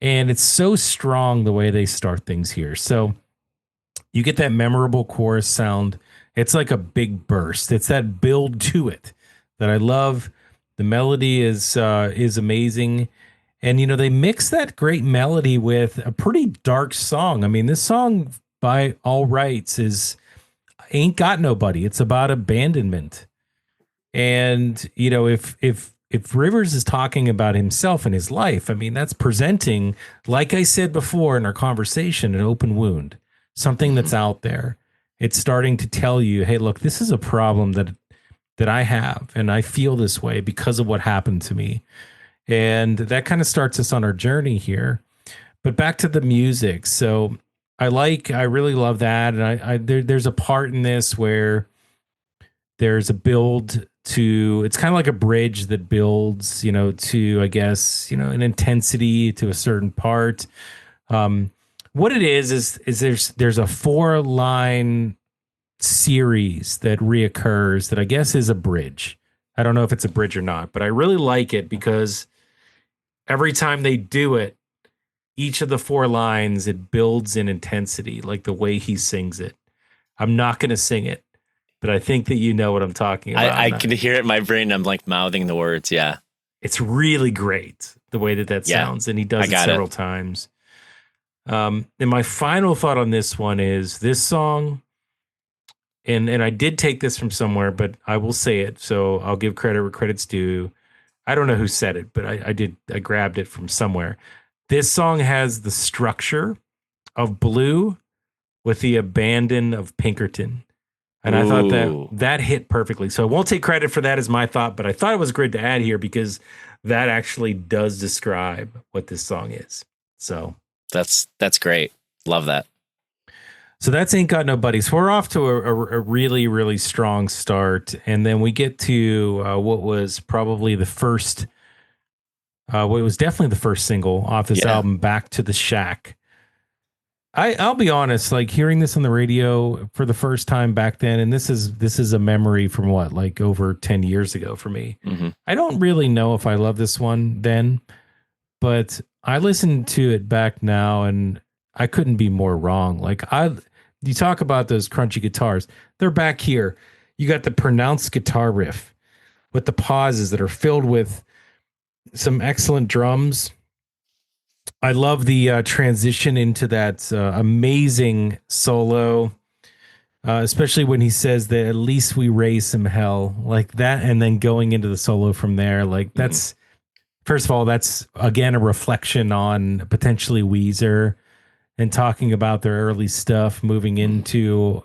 And it's so strong the way they start things here. So you get that memorable chorus sound. It's like a big burst. It's that build to it that I love. The melody is amazing. And, they mix that great melody with a pretty dark song. I mean, this song, by all rights, Ain't Got Nobody. It's about abandonment. And, if Rivers is talking about himself and his life, I mean, that's presenting, like I said before in our conversation, an open wound. Something that's out there. It's starting to tell you, hey, look, this is a problem that I have, and I feel this way because of what happened to me. And that kind of starts us on our journey here. But back to the music. So I really love that. And there's a part in this where there's a build to, it's kind of like a bridge that builds, to, I guess, an intensity to a certain part. What it is there's a 4-line series that reoccurs that I guess is a bridge. I don't know if it's a bridge or not, but I really like it because every time they do it, each of the 4 lines, it builds in intensity, like the way he sings it. I'm not going to sing it, but I think that you know what I'm talking about. I can hear it in my brain. I'm like mouthing the words. Yeah. It's really great the way that sounds, and he does it several times. And my final thought on this one is this song, and I did take this from somewhere, but I will say it, so I'll give credit where credit's due. I don't know who said it, but I grabbed it from somewhere. This song has the structure of Blue with the abandon of Pinkerton. And I thought that hit perfectly. So I won't take credit for that as my thought, but I thought it was great to add here because that actually does describe what this song is. So that's great. Love that. So that's Ain't Got No Buddies. We're off to a really, really strong start. And then we get to what was probably the first, it was definitely the first single off this album, Back to the Shack. I'll be honest, like hearing this on the radio for the first time back then, and this is a memory from what, like over 10 years ago for me. Mm-hmm. I don't really know if I love this one then, but I listened to it back now and I couldn't be more wrong. Like you talk about those crunchy guitars, they're back here. You got the pronounced guitar riff with the pauses that are filled with some excellent drums. I love the transition into that amazing solo, especially when he says that at least we raise some hell like that. And then going into the solo from there, like that's, first of all, that's again, a reflection on potentially Weezer and talking about their early stuff moving into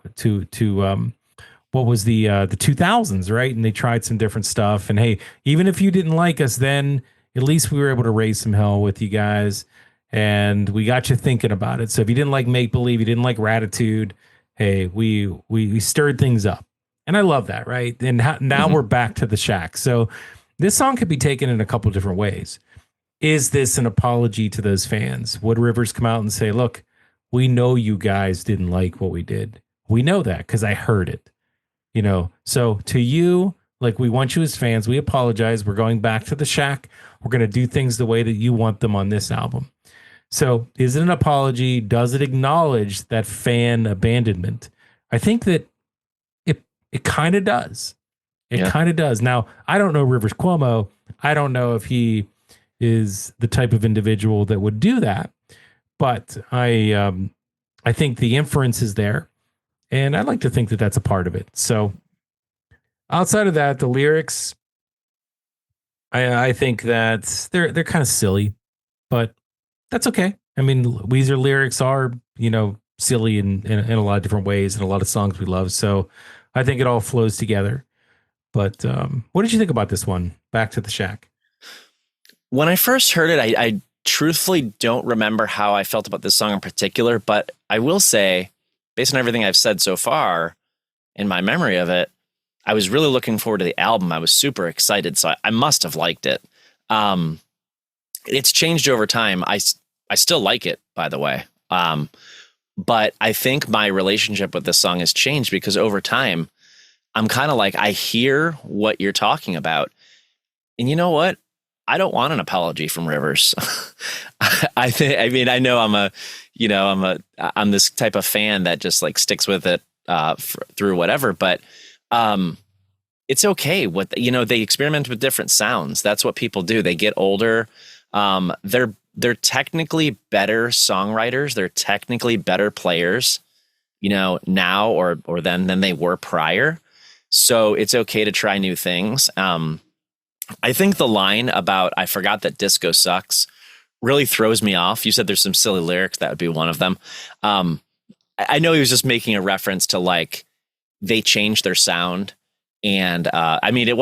what was the 2000s, right? And they tried some different stuff. And hey, even if you didn't like us then, at least we were able to raise some hell with you guys. And we got you thinking about it. So if you didn't like Make Believe, you didn't like Ratitude, hey, we stirred things up. And I love that, right? And now we're back to the Shack. So this song could be taken in a couple of different ways. Is this an apology to those fans? Would Rivers come out and say, look, we know you guys didn't like what we did. We know that because I heard it. You know, so to you, like, we want you as fans. We apologize. We're going back to the Shack. We're going to do things the way that you want them on this album. So is it an apology? Does it acknowledge that fan abandonment? I think that it kind of does. It kind of does. Now, I don't know Rivers Cuomo. I don't know if he is the type of individual that would do that. But I think the inference is there. And I'd like to think that that's a part of it. So outside of that, the lyrics, I think that they're kind of silly, but that's okay. I mean, Weezer lyrics are, silly in a lot of different ways and a lot of songs we love. So I think it all flows together. But what did you think about this one, Back to the Shack? When I first heard it, I truthfully don't remember how I felt about this song in particular, but I will say, based on everything I've said so far in my memory of it, I was really looking forward to the album. I was super excited, so I must have liked it. It's changed over time. I still like it, by the way. But I think my relationship with this song has changed because over time, I'm kind of like, I hear what you're talking about. And you know what? I don't want an apology from Rivers. I know I'm this type of fan that just like sticks with it through whatever, but it's okay. They experiment with different sounds. That's what people do. They get older. They're technically better songwriters. They're technically better players, now or then than they were prior. So it's okay to try new things. I think the line about "I forgot that disco sucks" really throws me off. You said there's some silly lyrics. That would be one of them. I know he was just making a reference to like they changed their sound, and it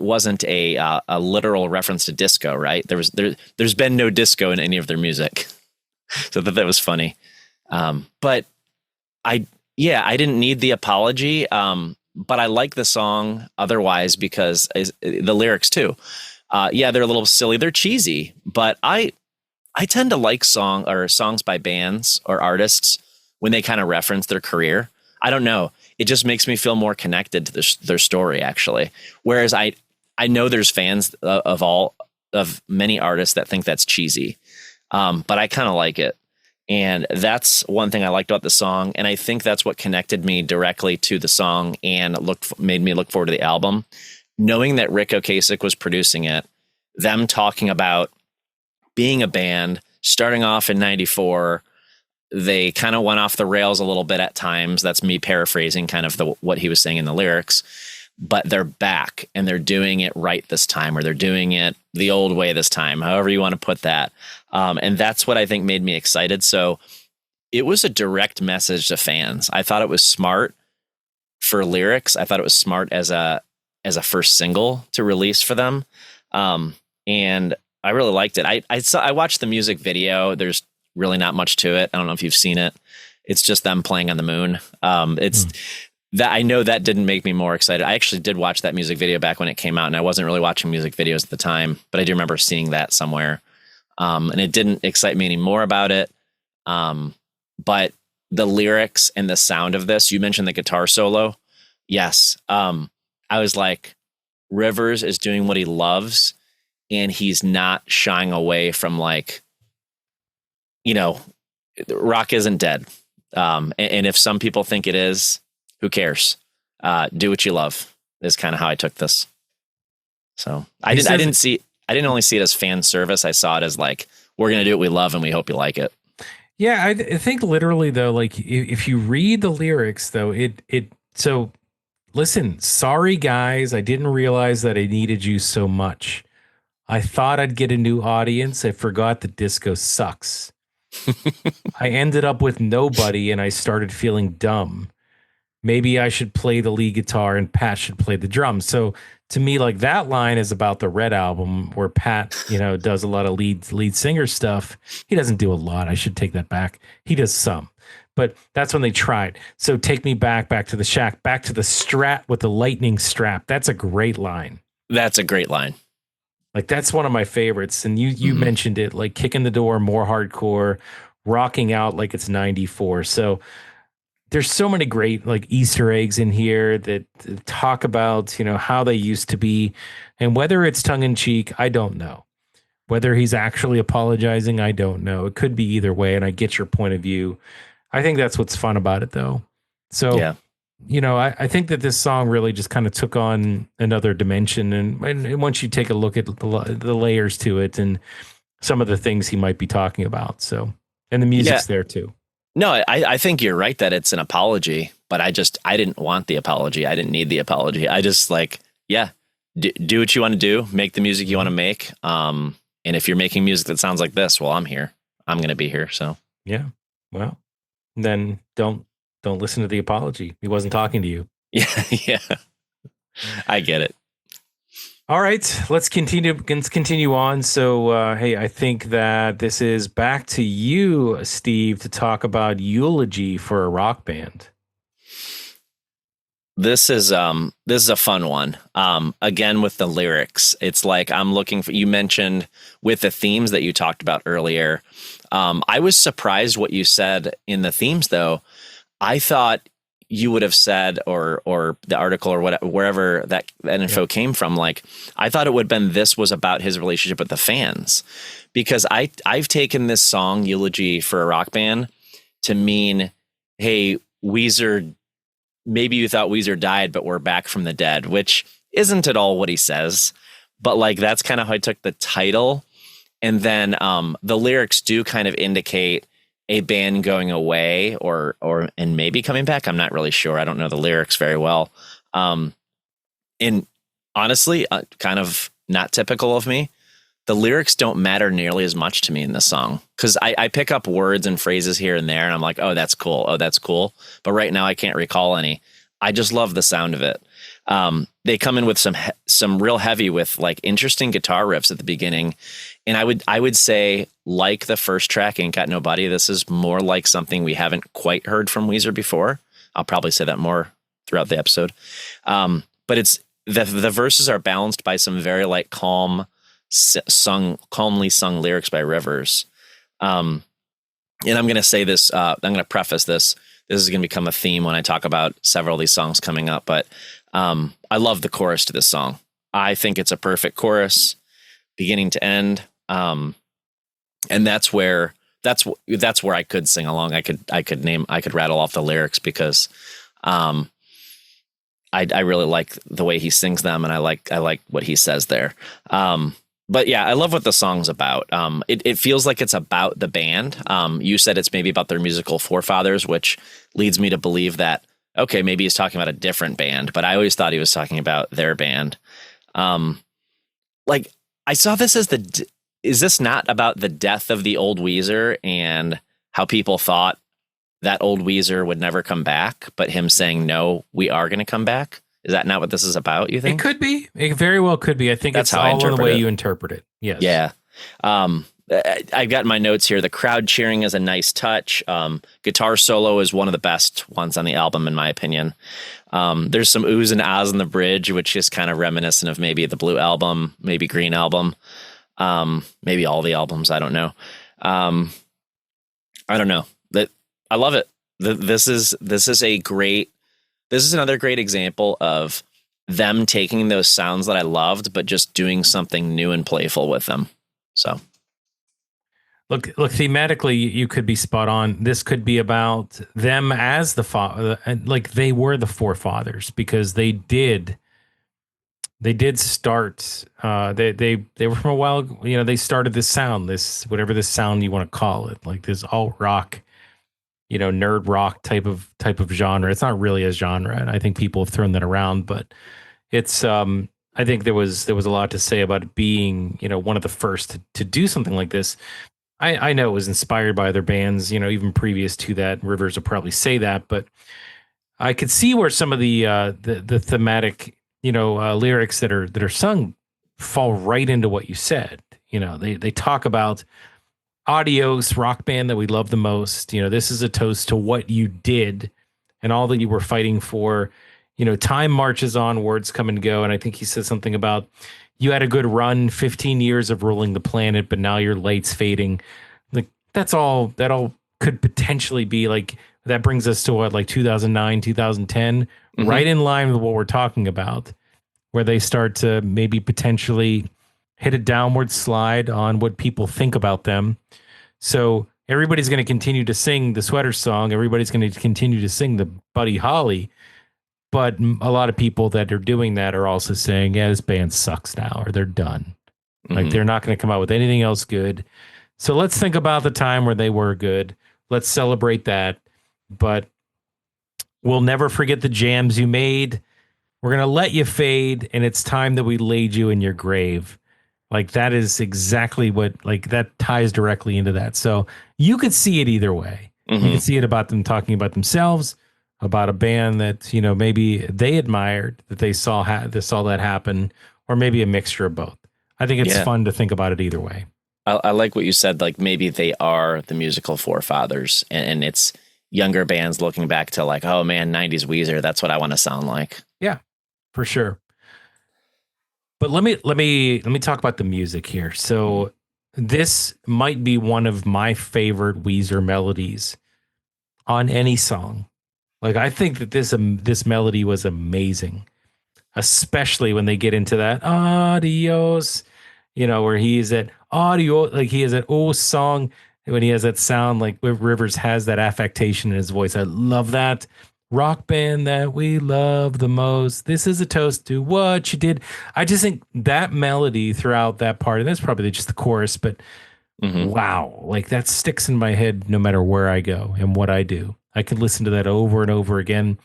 wasn't a literal reference to disco, right? There's been no disco in any of their music, so that was funny. But I didn't need the apology. But I like the song otherwise because the lyrics too. They're a little silly. They're cheesy, but I tend to like songs by bands or artists when they kind of reference their career. I don't know. It just makes me feel more connected to their story, actually. Whereas I know there's fans of many artists that think that's cheesy. But I kind of like it. And that's one thing I liked about the song. And I think that's what connected me directly to the song and made me look forward to the album. Knowing that Rick Ocasek was producing it, them talking about being a band, starting off in 94, they kind of went off the rails a little bit at times. That's me paraphrasing kind of what he was saying in the lyrics. But they're back and they're doing it right this time, or they're doing it the old way this time, however you want to put that. And that's what I think made me excited. So it was a direct message to fans. I thought it was smart for lyrics. I thought it was smart as a first single to release for them. And I really liked it. I watched the music video. There's really not much to it. I don't know if you've seen it. It's just them playing on the moon. That I know that didn't make me more excited. I actually did watch that music video back when it came out, and I wasn't really watching music videos at the time, but I do remember seeing that somewhere. And it didn't excite me any more about it. But the lyrics and the sound of this, you mentioned the guitar solo. Yes. I was like, Rivers is doing what he loves, and he's not shying away from, like, rock isn't dead. And if some people think it is, who cares? Do what you love is kind of how I took this. So I didn't only see it as fan service. I saw it as like, we're going to do what we love and we hope you like it. Yeah. I think literally though, like if you read the lyrics though, so listen, sorry guys, I didn't realize that I needed you so much. I thought I'd get a new audience. I forgot that disco sucks. I ended up with nobody and I started feeling dumb. Maybe I should play the lead guitar and Pat should play the drums. So to me, like that line is about the Red album where Pat, does a lot of lead singer stuff. He doesn't do a lot. I should take that back. He does some, but that's when they tried. So take me back to the shack, back to the Strat with the lightning strap. That's a great line. That's a great line. Like that's one of my favorites. And you mentioned it, like kicking the door, more hardcore, rocking out like it's 94. So there's so many great like Easter eggs in here that talk about, how they used to be, and whether it's tongue in cheek, I don't know. Whether he's actually apologizing, I don't know. It could be either way. And I get your point of view. I think that's what's fun about it though. So, yeah. I think that this song really just kind of took on another dimension. And once you take a look at the layers to it and some of the things he might be talking about. So, and the music's there too. No, I think you're right that it's an apology, but I didn't want the apology. I didn't need the apology. I just do what you want to do, make the music you want to make. And if you're making music that sounds like this, well, I'm here. I'm going to be here. So, yeah. Well, then don't listen to the apology. He wasn't talking to you. Yeah. Yeah. I get it. All right, let's continue on. So, hey, I think that this is back to you, Steve, to talk about Eulogy for a Rock Band. This is a fun one. Again, with the lyrics, it's like I'm looking for. You mentioned with the themes that you talked about earlier. I was surprised what you said in the themes, though. I thought you would have said, or the article or whatever, wherever that info came from, like, I thought it would have been this was about his relationship with the fans, because I've taken this song, Eulogy for a Rock Band, to mean, hey, Weezer, maybe you thought Weezer died, but we're back from the dead, which isn't at all what he says. But like, that's kind of how I took the title. And then the lyrics do kind of indicate a band going away and maybe coming back. I'm not really sure. I don't know the lyrics very well. And honestly, kind of not typical of me, the lyrics don't matter nearly as much to me in this song, because I pick up words and phrases here and there and I'm like, oh, that's cool. Oh, that's cool. But right now I can't recall any. I just love the sound of it. They come in with some real heavy with like interesting guitar riffs at the beginning. And I would say, like the first track, Ain't Got Nobody, this is more like something we haven't quite heard from Weezer before. I'll probably say that more throughout the episode. But it's the verses are balanced by some very like calmly sung lyrics by Rivers. And I'm going to say this, I'm going to preface this. This is going to become a theme when I talk about several of these songs coming up, but I love the chorus to this song. I think it's a perfect chorus, beginning to end. And that's where that's where I could sing along. I could rattle off the lyrics because I really like the way he sings them, and I like what he says there. But yeah, I love what the song's about. It feels like it's about the band. You said it's maybe about their musical forefathers, which leads me to believe that, okay, maybe he's talking about a different band, but I always thought he was talking about their band. Like I saw this as is this not about the death of the old Weezer and how people thought that old Weezer would never come back, but him saying, no, we are going to come back? Is that not what this is about, you think? It could be. It very well could be. I think that's all in the way you interpret it. Yes. Yeah. I've got my notes here. The crowd cheering is a nice touch. Guitar solo is one of the best ones on the album, in my opinion. There's some oohs and ahs in the bridge, which is kind of reminiscent of maybe the Blue album, maybe Green album, maybe all the albums. I don't know. I don't know. I love it. This is another great example of them taking those sounds that I loved, but just doing something new and playful with them. So look, thematically, you could be spot on. This could be about them as the father, like they were the forefathers, because they did start. They were from a while. They started this sound, this whatever this sound you want to call it, like this alt rock, nerd rock type of genre. It's not really a genre, and I think people have thrown that around, but it's I think there was a lot to say about it being one of the first to do something like this. I know it was inspired by other bands, even previous to that. Rivers will probably say that, but I could see where some of the thematic lyrics that are sung fall right into what you said. They talk about Adios, rock band that we love the most. This is a toast to what you did and all that you were fighting for. Time marches on, words come and go. And I think he says something about you had a good run, 15 years of ruling the planet, but now your light's fading. Like that all could potentially be like, that brings us to what, like 2009, 2010, right in line with what we're talking about, where they start to maybe potentially hit a downward slide on what people think about them. So everybody's going to continue to sing the Sweater Song. Everybody's going to continue to sing the Buddy Holly. But a lot of people that are doing that are also saying, yeah, this band sucks now, or they're done. Like they're not going to come out with anything else good. So let's think about the time where they were good. Let's celebrate that. But we'll never forget the jams you made. We're going to let you fade, and it's time that we laid you in your grave. Like that is exactly what, like that ties directly into that. So you could see it either way. You could see it about them talking about themselves, about a band that, maybe they admired, that they saw that happen, or maybe a mixture of both. I think it's fun to think about it either way. I like what you said. Like maybe they are the musical forefathers, and it's younger bands looking back to like, oh man, 90s Weezer. That's what I want to sound like. Yeah, for sure. But let me talk about the music here. So this might be one of my favorite Weezer melodies on any song. Like I think that this melody was amazing, especially when they get into that adios, where he's at audio, like he has that old song when he has that sound, like Rivers has that affectation in his voice. I love that. Rock band that we love the most. This is a toast to what you did. I just think that melody throughout that part, and that's probably just the chorus, but wow, like that sticks in my head no matter where I go and what I do. I can listen to that over and over again.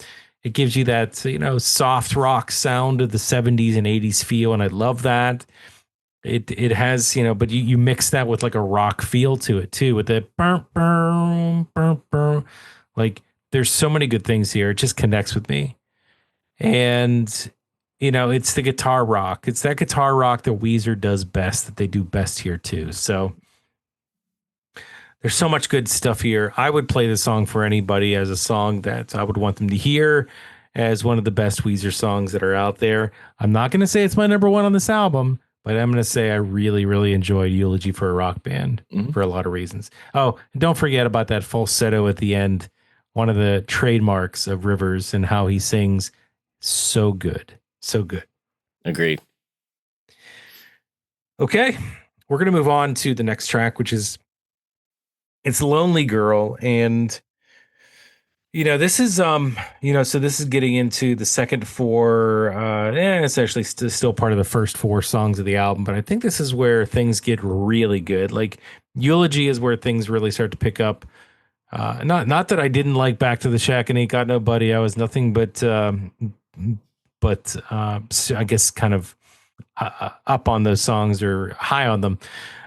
It gives you that, soft rock sound of the 70s and 80s feel, and I love that. It has, but you mix that with like a rock feel to it too, with that burr, burr, burr, burr. Like there's so many good things here. It just connects with me. And, it's the guitar rock. It's that guitar rock that Weezer does best, that they do best here too. So there's so much good stuff here. I would play this song for anybody as a song that I would want them to hear as one of the best Weezer songs that are out there. I'm not going to say it's my number one on this album, but I'm going to say I really, really enjoyed Eulogy for a Rock Band for a lot of reasons. Oh, and don't forget about that falsetto at the end. One of the trademarks of Rivers and how he sings. So good. So good. Agreed. Okay. We're going to move on to the next track, which is It's Lonely Girl, and this is so this is getting into the second four. It's actually still part of the first four songs of the album, but I think this is where things get really good. Like Eulogy is where things really start to pick up. Not that I didn't like Back to the Shack and Ain't Got Nobody. I was nothing but I guess kind of up on those songs or high on them.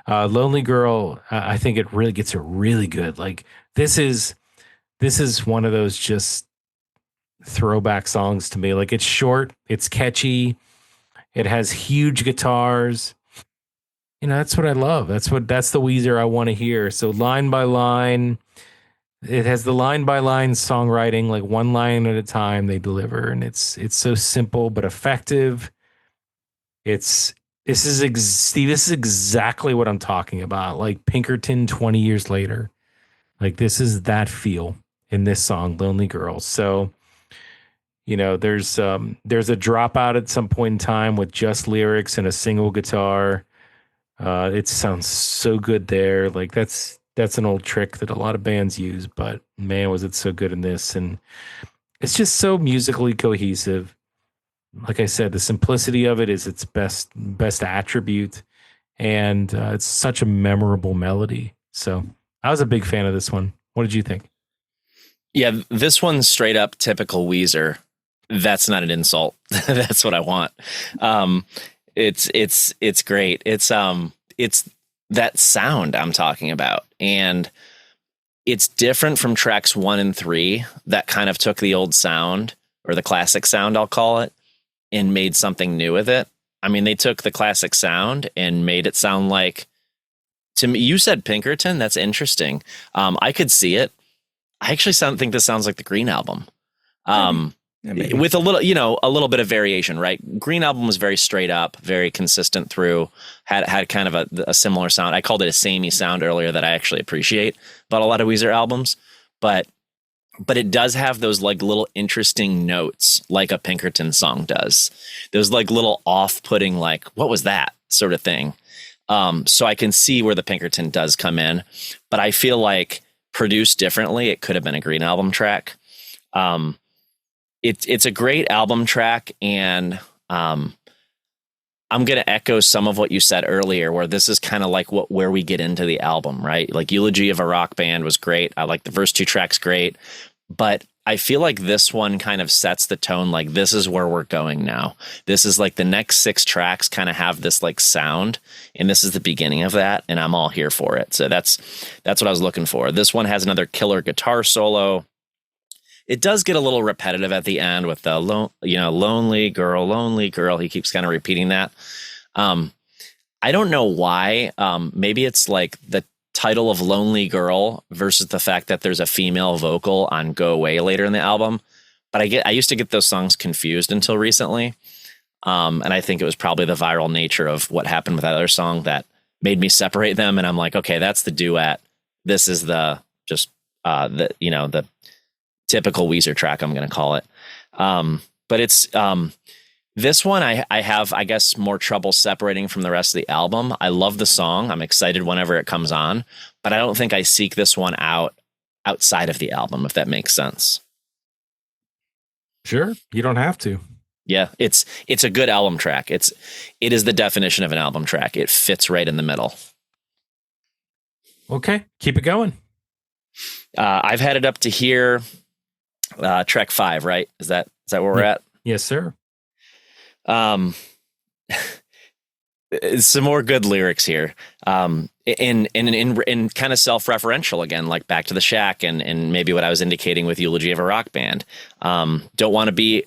Lonely Girl, I think it really gets it really good. Like this is one of those just throwback songs to me. Like it's short, it's catchy, it has huge guitars. That's what I love. That's the Weezer I want to hear. So line by line, it has the line by line songwriting, like one line at a time they deliver, and it's so simple but effective. This is exactly what I'm talking about. Like Pinkerton 20 years later. Like this is that feel in this song, Lonely Girl. So, there's a dropout at some point in time with just lyrics and a single guitar. It sounds so good there. Like that's an old trick that a lot of bands use, but man, was it so good in this. And it's just so musically cohesive. Like I said, the simplicity of it is its best attribute, and it's such a memorable melody. So I was a big fan of this one. What did you think? Yeah, this one's straight up typical Weezer. That's not an insult. That's what I want. It's great. It's that sound I'm talking about, and it's different from tracks 1 and 3 that kind of took the old sound, or the classic sound, I'll call it, and made something new with it. I mean, they took the classic sound and made it sound like, to me, you said Pinkerton. That's interesting. I could see it. I actually think this sounds like the Green Album. With a little bit of variation, right? Green Album was very straight up, very consistent through, had kind of a similar sound. I called it a samey sound earlier that I actually appreciate about a lot of Weezer albums, but it does have those like little interesting notes like a Pinkerton song does. Those like little off-putting, like, what was that sort of thing. So I can see where the Pinkerton does come in, but I feel like produced differently, it could have been a Green Album track. It's a great album track, and I'm going to echo some of what you said earlier, where this is kind of like where we get into the album, right? Like Eulogy of a Rock Band was great. I like the first 2 tracks great, but I feel like this one kind of sets the tone. Like this is where we're going now. This is like the next 6 tracks kind of have this like sound, and this is the beginning of that, and I'm all here for it. So that's what I was looking for. This one has another killer guitar solo. It does get a little repetitive at the end with the lonely girl. He keeps kind of repeating that. I don't know why. Maybe it's like the title of Lonely Girl versus the fact that there's a female vocal on Go Away later in the album. But I used to get those songs confused until recently. And I think it was probably the viral nature of what happened with that other song that made me separate them. And I'm like, okay, that's the duet. This is the typical Weezer track, I'm going to call it. But it's this one I have, I guess, more trouble separating from the rest of the album. I love the song. I'm excited whenever it comes on, but I don't think I seek this one out outside of the album, if that makes sense. Sure. You don't have to. Yeah, it's a good album track. It is the definition of an album track. It fits right in the middle. Okay, keep it going. I've had it up to here. Track 5, right? Is that where we're at? Yes, sir. Some more good lyrics here. In kind of self-referential again, like Back to the Shack and maybe what I was indicating with Eulogy of a Rock Band. Don't want to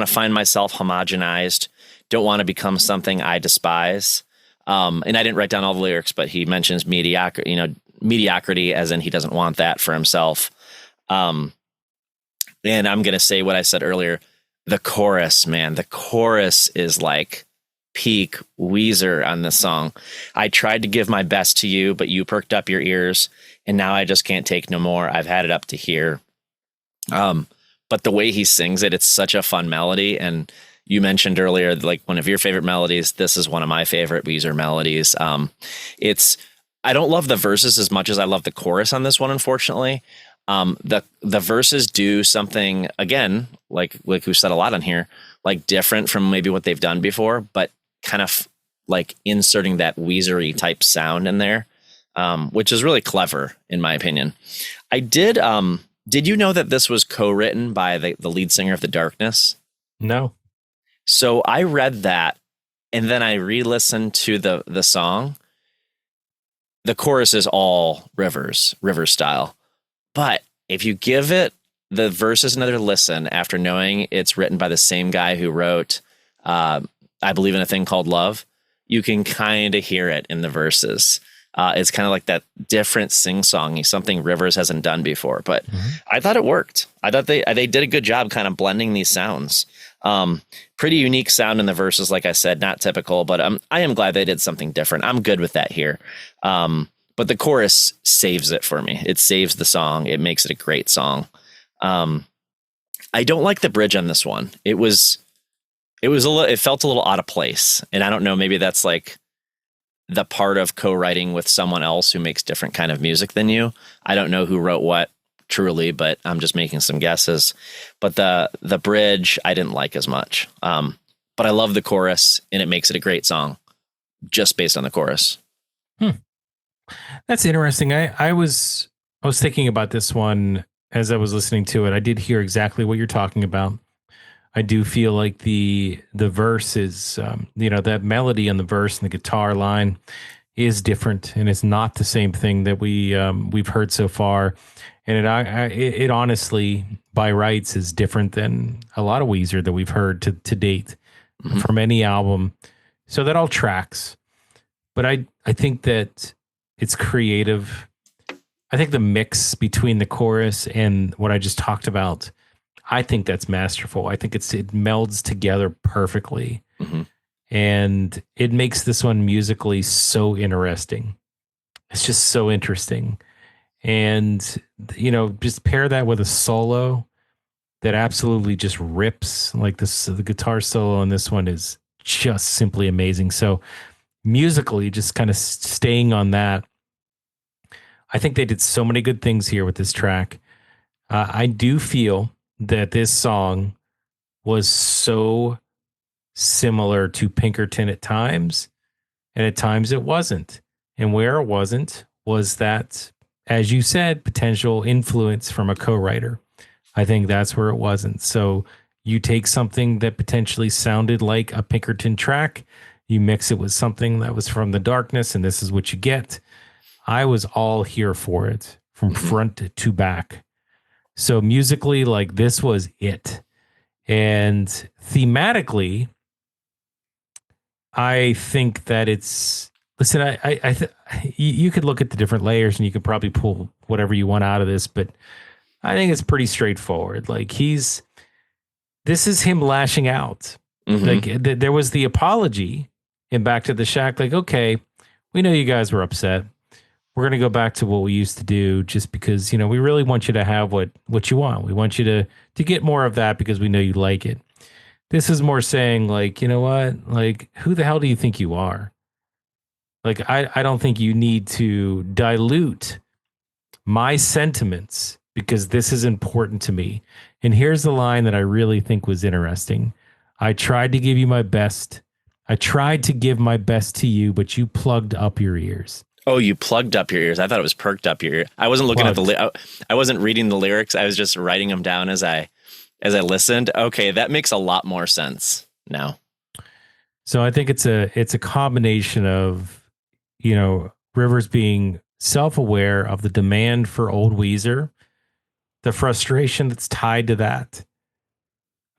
find myself homogenized. Don't want to become something I despise. And I didn't write down all the lyrics, but he mentions mediocrity as in he doesn't want that for himself. And I'm going to say what I said earlier. The chorus, man, the chorus is like peak Weezer on this song. I tried to give my best to you, but you perked up your ears, and now I just can't take no more. I've had it up to here. But the way he sings it, it's such a fun melody. And you mentioned earlier, like one of your favorite melodies. This is one of my favorite Weezer melodies. It's I don't love the verses as much as I love the chorus on this one, unfortunately. The verses do something, again, like we've said a lot on here, like different from maybe what they've done before, but kind of like inserting that Weezer-y type sound in there, which is really clever in my opinion. I did you know that this was co-written by the lead singer of The Darkness? No. So I read that, and then I re-listened to the song. The chorus is all Rivers style. But if you give it the verses another listen after knowing it's written by the same guy who wrote I Believe in a Thing Called Love, you can kind of hear it in the verses. It's kind of like that different sing-songy, something Rivers hasn't done before. But I thought it worked. I thought they did a good job kind of blending these sounds. Pretty unique sound in the verses, like I said, not typical, but I am glad they did something different. I'm good with that here. But the chorus saves it for me. It saves the song. It makes it a great song. I don't like the bridge on this one. It felt a little out of place. And I don't know, maybe that's like the part of co-writing with someone else who makes different kind of music than you. I don't know who wrote what truly, but I'm just making some guesses. But the bridge I didn't like as much. But I love the chorus, and it makes it a great song just based on the chorus. That's interesting. I was thinking about this one as I was listening to it. I did hear exactly what you're talking about. I do feel like the verse is, that melody on the verse and the guitar line is different, and it's not the same thing that we've heard so far. And it honestly, by rights, is different than a lot of Weezer that we've heard to date from any album. So that all tracks. But I think that it's creative. I think the mix between the chorus and what I just talked about, I think that's masterful. I think it melds together perfectly. And it makes this one musically so interesting. It's just so interesting. And, just pair that with a solo that absolutely just rips. Like the guitar solo on this one is just simply amazing. So musically, just kind of staying on that, I think they did so many good things here with this track. I do feel that this song was so similar to Pinkerton at times, and at times it wasn't. And where it wasn't was that, as you said, potential influence from a co-writer. I think that's where it wasn't. So you take something that potentially sounded like a Pinkerton track, you mix it with something that was from The Darkness, and this is what you get. I was all here for it from front to back. So musically, like, this was it. And thematically, I think that it's, listen, you could look at the different layers and you could probably pull whatever you want out of this, but I think it's pretty straightforward. Like, this is him lashing out. Like, there was the apology in Back to the Shack. Like, okay, we know you guys were upset. We're going to go back to what we used to do just because, we really want you to have what you want. We want you to get more of that because we know you like it. This is more saying, like, you know what? Like, who the hell do you think you are? Like, I don't think you need to dilute my sentiments because this is important to me. And here's the line that I really think was interesting. I tried to give you my best. I tried to give my best to you, but you plugged up your ears. Oh, you plugged up your ears. I thought it was perked up your ear. I wasn't looking at I wasn't reading the lyrics. I was just writing them down as I listened. Okay, that makes a lot more sense now. So I think it's a combination of, Rivers being self-aware of the demand for old Weezer, the frustration that's tied to that.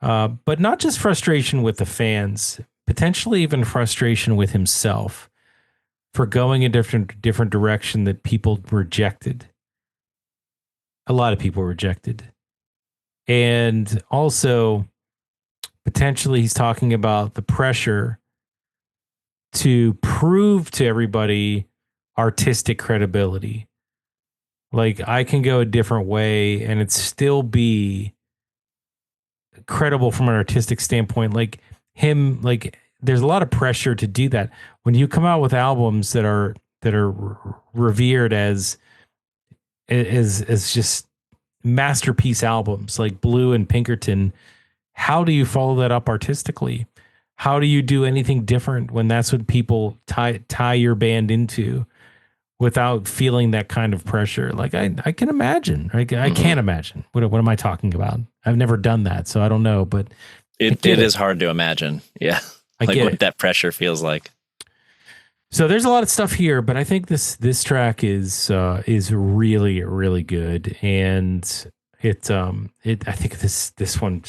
But not just frustration with the fans, potentially even frustration with himself for going a different direction that people rejected. A lot of people rejected. And also, potentially, he's talking about the pressure to prove to everybody artistic credibility. Like, I can go a different way and it still be credible from an artistic standpoint. Like, there's a lot of pressure to do that. When you come out with albums that are that are revered as just masterpiece albums like Blue and Pinkerton. How do you follow that up artistically? How do you do anything different when that's what people tie your band into without feeling that kind of pressure? Like I can imagine. I can't imagine. What am I talking about? I've never done that, so I don't know. But it is hard to imagine. Yeah, like what that pressure feels like. So there's a lot of stuff here, but I think this track is really, really good, and I think this one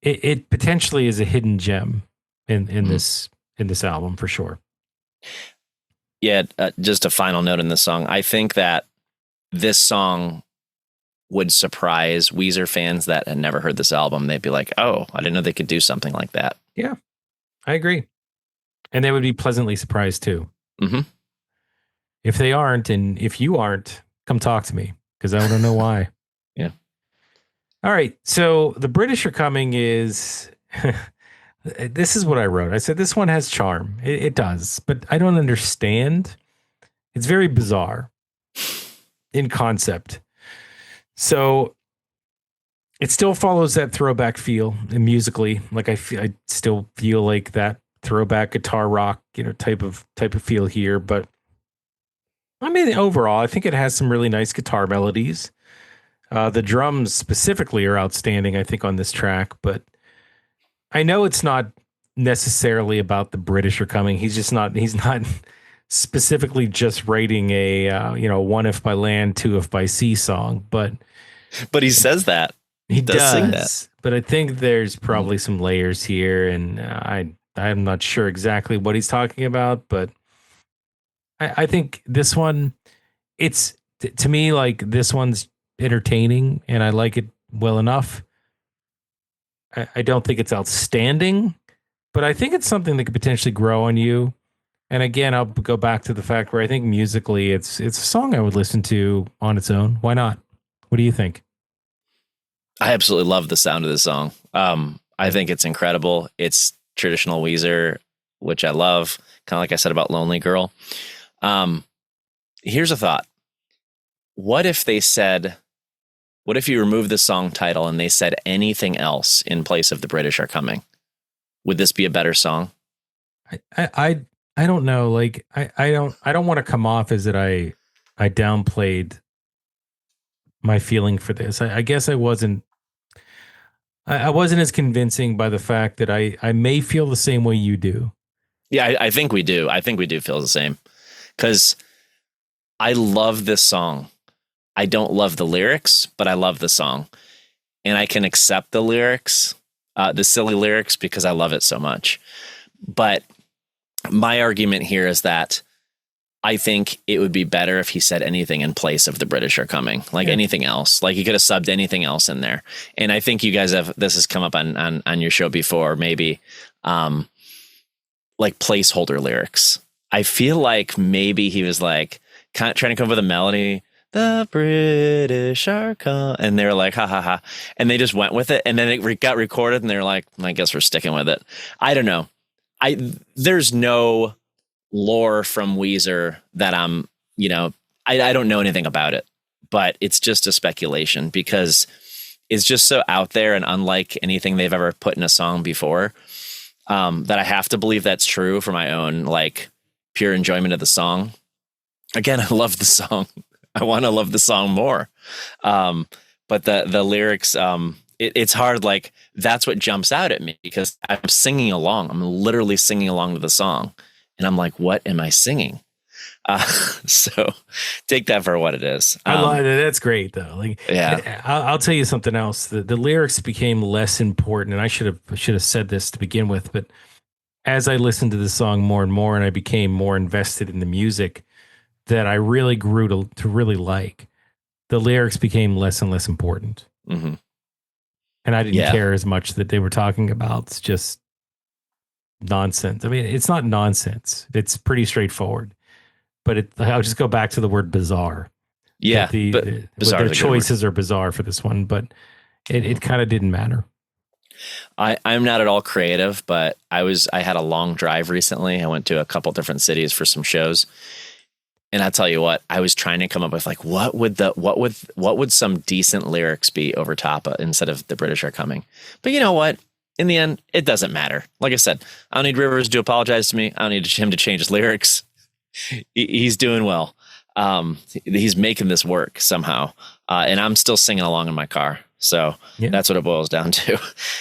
it potentially is a hidden gem in this album for sure. Yeah, just a final note in this song. I think that this song would surprise Weezer fans that had never heard this album. They'd be like, "Oh, I didn't know they could do something like that." Yeah, I agree. And they would be pleasantly surprised too. Mm-hmm. If they aren't, and if you aren't, come talk to me because I want to know why. Yeah. All right. So the British Are Coming is, this is what I wrote. I said, this one has charm. It does, but I don't understand. It's very bizarre in concept. So it still follows that throwback feel and musically. Like I still feel like that throwback guitar rock, type of feel here. But I mean, overall, I think it has some really nice guitar melodies. The drums specifically are outstanding, I think, on this track. But I know it's not necessarily about the British Are Coming. He's not specifically just writing a one if by land, two if by sea song. But he says that. He does sing that. But I think there's probably some layers here, and I'm not sure exactly what he's talking about, but I think this one, it's to me like this one's entertaining and I like it well enough. I don't think it's outstanding, but I think it's something that could potentially grow on you. And again, I'll go back to the fact where I think musically it's a song I would listen to on its own. Why not? What do you think? I absolutely love the sound of this song. I think it's incredible. It's traditional Weezer, which I love, kind of like I said about Lonely Girl. Here's a thought. What if you remove the song title and they said anything else in place of The British Are Coming? Would this be a better song? I don't know. Like I don't want to come off as that I downplayed my feeling for this. I guess I wasn't as convincing by the fact that I may feel the same way you do. Yeah, I think we do. I think we do feel the same. Because I love this song. I don't love the lyrics, but I love the song. And I can accept the lyrics, the silly lyrics, because I love it so much. But my argument here is that I think it would be better if he said anything in place of The British Are Coming, like anything else. Like he could have subbed anything else in there. And I think you guys this has come up on your show before, maybe like placeholder lyrics. I feel like maybe he was like kind of trying to come up with a melody. The British are coming, and they were like, ha ha ha. And they just went with it. And then it got recorded and they're like, I guess we're sticking with it. I don't know. There's no lore from Weezer that I don't know anything about it, but it's just a speculation because it's just so out there and unlike anything they've ever put in a song before, that I have to believe that's true for my own, like, pure enjoyment of the song. Again, I love the song. I want to love the song more. But the lyrics, it's hard. Like, that's what jumps out at me because I'm singing along. I'm literally singing along to the song. And I'm like, what am I singing? So take that for what it is. I love it. That's great though. Like, yeah, I'll tell you something else. The lyrics became less important, and I should have said this to begin with. But as I listened to the song more and more, and I became more invested in the music that I really grew to really like, the lyrics became less and less important. Mm-hmm. And I didn't care as much that they were talking about. It's just nonsense. I mean, it's not nonsense. It's pretty straightforward. But I'll just go back to the word bizarre. Yeah, bizarre. Their choices are bizarre for this one, but it kind of didn't matter. I'm not at all creative, but I had a long drive recently. I went to a couple different cities for some shows, And I'll tell you what, I was trying to come up with like, what would some decent lyrics be over top instead of The British Are Coming. But you know what? In the end, it doesn't matter. Like I said, I don't need Rivers to apologize to me. I don't need him to change his lyrics. He's doing well. He's making this work somehow. And I'm still singing along in my car. So that's what it boils down to.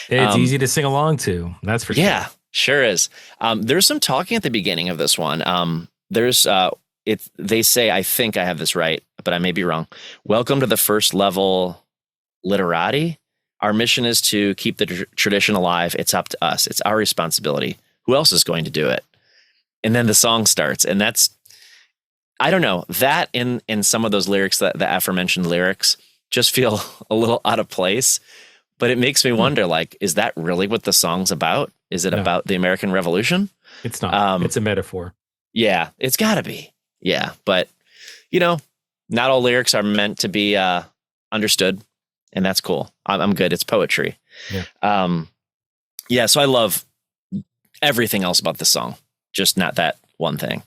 It's easy to sing along to. That's for sure. Yeah, sure is. There's some talking at the beginning of this one. They say, I think I have this right, but I may be wrong. Welcome to the first level literati. Our mission is to keep the tradition alive. It's up to us. It's our responsibility. Who else is going to do it? And then the song starts. And that's, I don't know, that in some of those lyrics, the aforementioned lyrics, just feel a little out of place. But it makes me wonder, like, is that really what the song's about? Is it about the American Revolution? It's not. It's a metaphor. Yeah, it's got to be. Yeah, but, not all lyrics are meant to be understood, and that's cool. I'm good. It's poetry. Yeah. So I love everything else about the song, just not that one thing.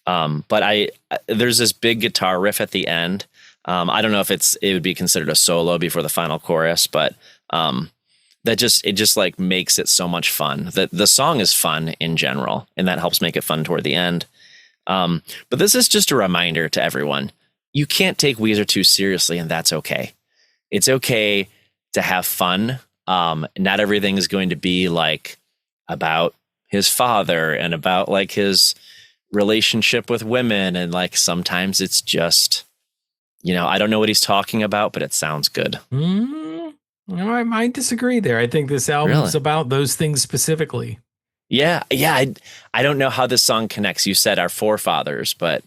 But there's this big guitar riff at the end. I don't know if it would be considered a solo before the final chorus, but it just like makes it so much fun. The song is fun in general, and that helps make it fun toward the end. But this is just a reminder to everyone. You can't take Weezer too seriously, and that's okay. It's okay to have fun. Not everything is going to be like about his father and about like his relationship with women. And like, sometimes it's just, I don't know what he's talking about, but it sounds good. I might disagree there. I think this album is about those things specifically. Yeah. I don't know how this song connects. You said our forefathers, but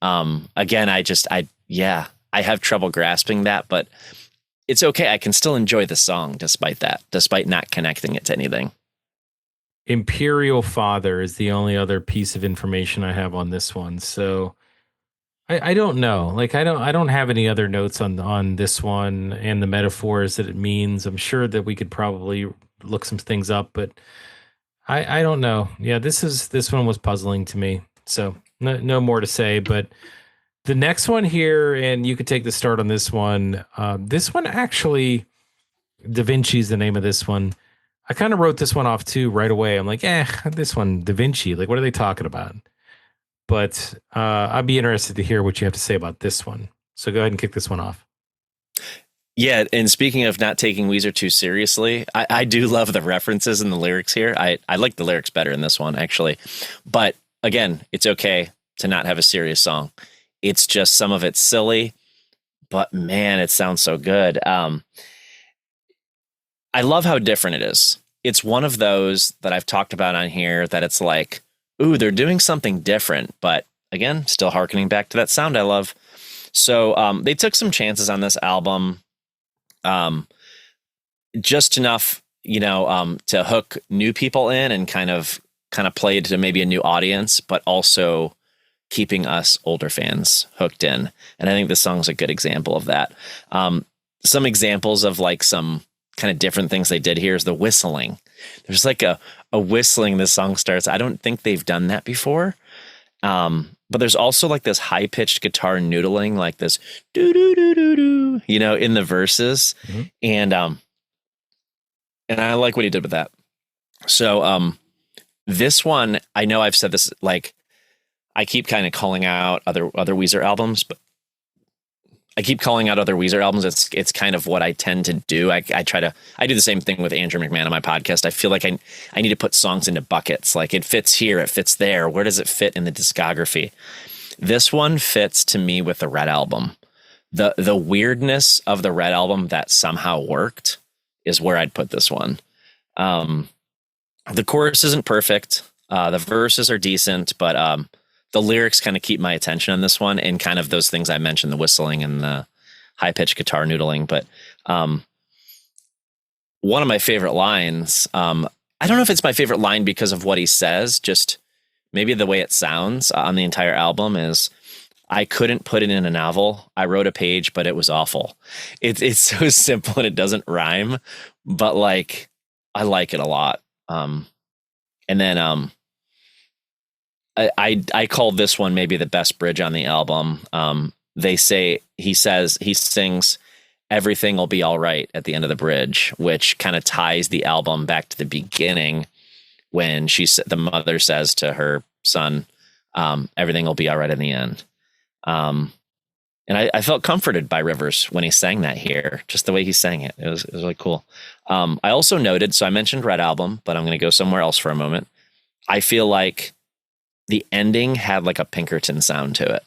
again, I have trouble grasping that, but it's okay. I can still enjoy the song despite not connecting it to anything. Imperial Father is the only other piece of information I have on this one. So I don't know. Like, I don't have any other notes on this one and the metaphors that it means. I'm sure that we could probably look some things up, but I don't know. Yeah, this one was puzzling to me. So no more to say, but the next one here, and you could take the start on this one. This one actually, Da Vinci's the name of this one. I kind of wrote this one off too right away. I'm like, this one, Da Vinci, like, what are they talking about? But I'd be interested to hear what you have to say about this one. So go ahead and kick this one off. Yeah, and speaking of not taking Weezer too seriously, I do love the references in the lyrics here. I like the lyrics better in this one, actually. But again, it's okay to not have a serious song. It's just some of it's silly, but man, it sounds so good. I love how different it is. It's one of those that I've talked about on here that it's like, ooh, they're doing something different, but again, still hearkening back to that sound I love. So they took some chances on this album, just enough, to hook new people in and kind of play to maybe a new audience, but also keeping us older fans hooked in. And I think this song's a good example of that. Some examples of like some kind of different things they did here is the whistling. There's like a whistling this song starts. I don't think they've done that before. But there's also like this high pitched guitar noodling, like this do do do do do, in the verses. Mm-hmm. And I like what he did with that. So this one, I know I've said this, like, I keep kind of calling out other Weezer albums, but I keep calling out other Weezer albums. It's kind of what I tend to do. I do the same thing with Andrew McMahon on my podcast. I feel like I need to put songs into buckets. Like, it fits here, it fits there. Where does it fit in the discography? This one fits to me with the Red Album. The weirdness of the Red Album that somehow worked is where I'd put this one. The chorus isn't perfect. The verses are decent, but the lyrics kind of keep my attention on this one, and kind of those things I mentioned, the whistling and the high-pitched guitar noodling. But one of my favorite lines, I don't know if it's my favorite line because of what he says, just maybe the way it sounds on the entire album is, I couldn't put it in a novel. I wrote a page, but it was awful. It's so simple and it doesn't rhyme, but like, I like it a lot. And then I call this one maybe the best bridge on the album. He sings "Everything Will Be All Right" at the end of the bridge, which kind of ties the album back to the beginning when the mother says to her son, "Everything will be all right in the end." And I felt comforted by Rivers when he sang that here, just the way he sang it. It was really cool. I also noted, so I mentioned Red Album, but I'm going to go somewhere else for a moment. I feel like the ending had like a Pinkerton sound to it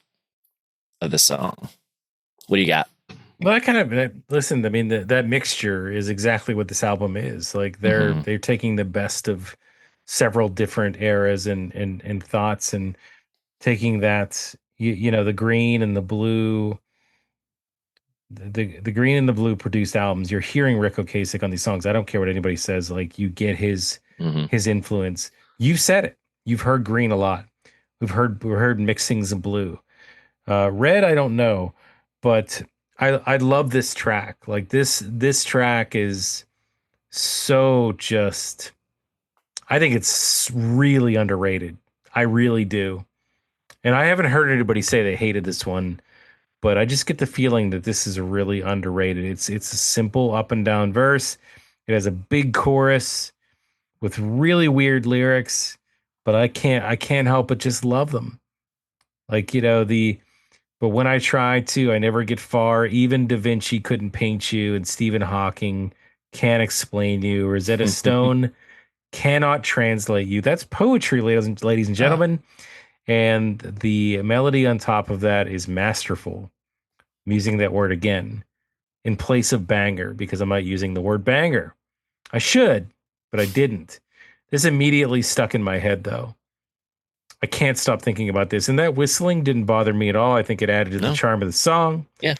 of the song. What do you got? Well, listen, I mean, that mixture is exactly what this album is. Like they're taking the best of several different eras and thoughts, and taking that, the green and the blue, the green and the blue produced albums. You're hearing Rick Ocasek on these songs. I don't care what anybody says. Like, you get his influence. You've said it. You've heard green a lot. We've heard mixings of blue. Red, I don't know, but I love this track. Like this track is so just, I think it's really underrated. I really do. And I haven't heard anybody say they hated this one, but I just get the feeling that this is really underrated. It's a simple up and down verse. It has a big chorus with really weird lyrics, but I can't help but just love them. Like, but when I try to, I never get far. Even Da Vinci couldn't paint you, and Stephen Hawking can't explain you. Rosetta Stone cannot translate you. That's poetry, ladies and gentlemen. And the melody on top of that is masterful. I'm using that word again in place of banger, because I'm not using the word banger. I should, but I didn't. This immediately stuck in my head, though. I can't stop thinking about this. And that whistling didn't bother me at all. I think it added to the charm of the song. Yeah.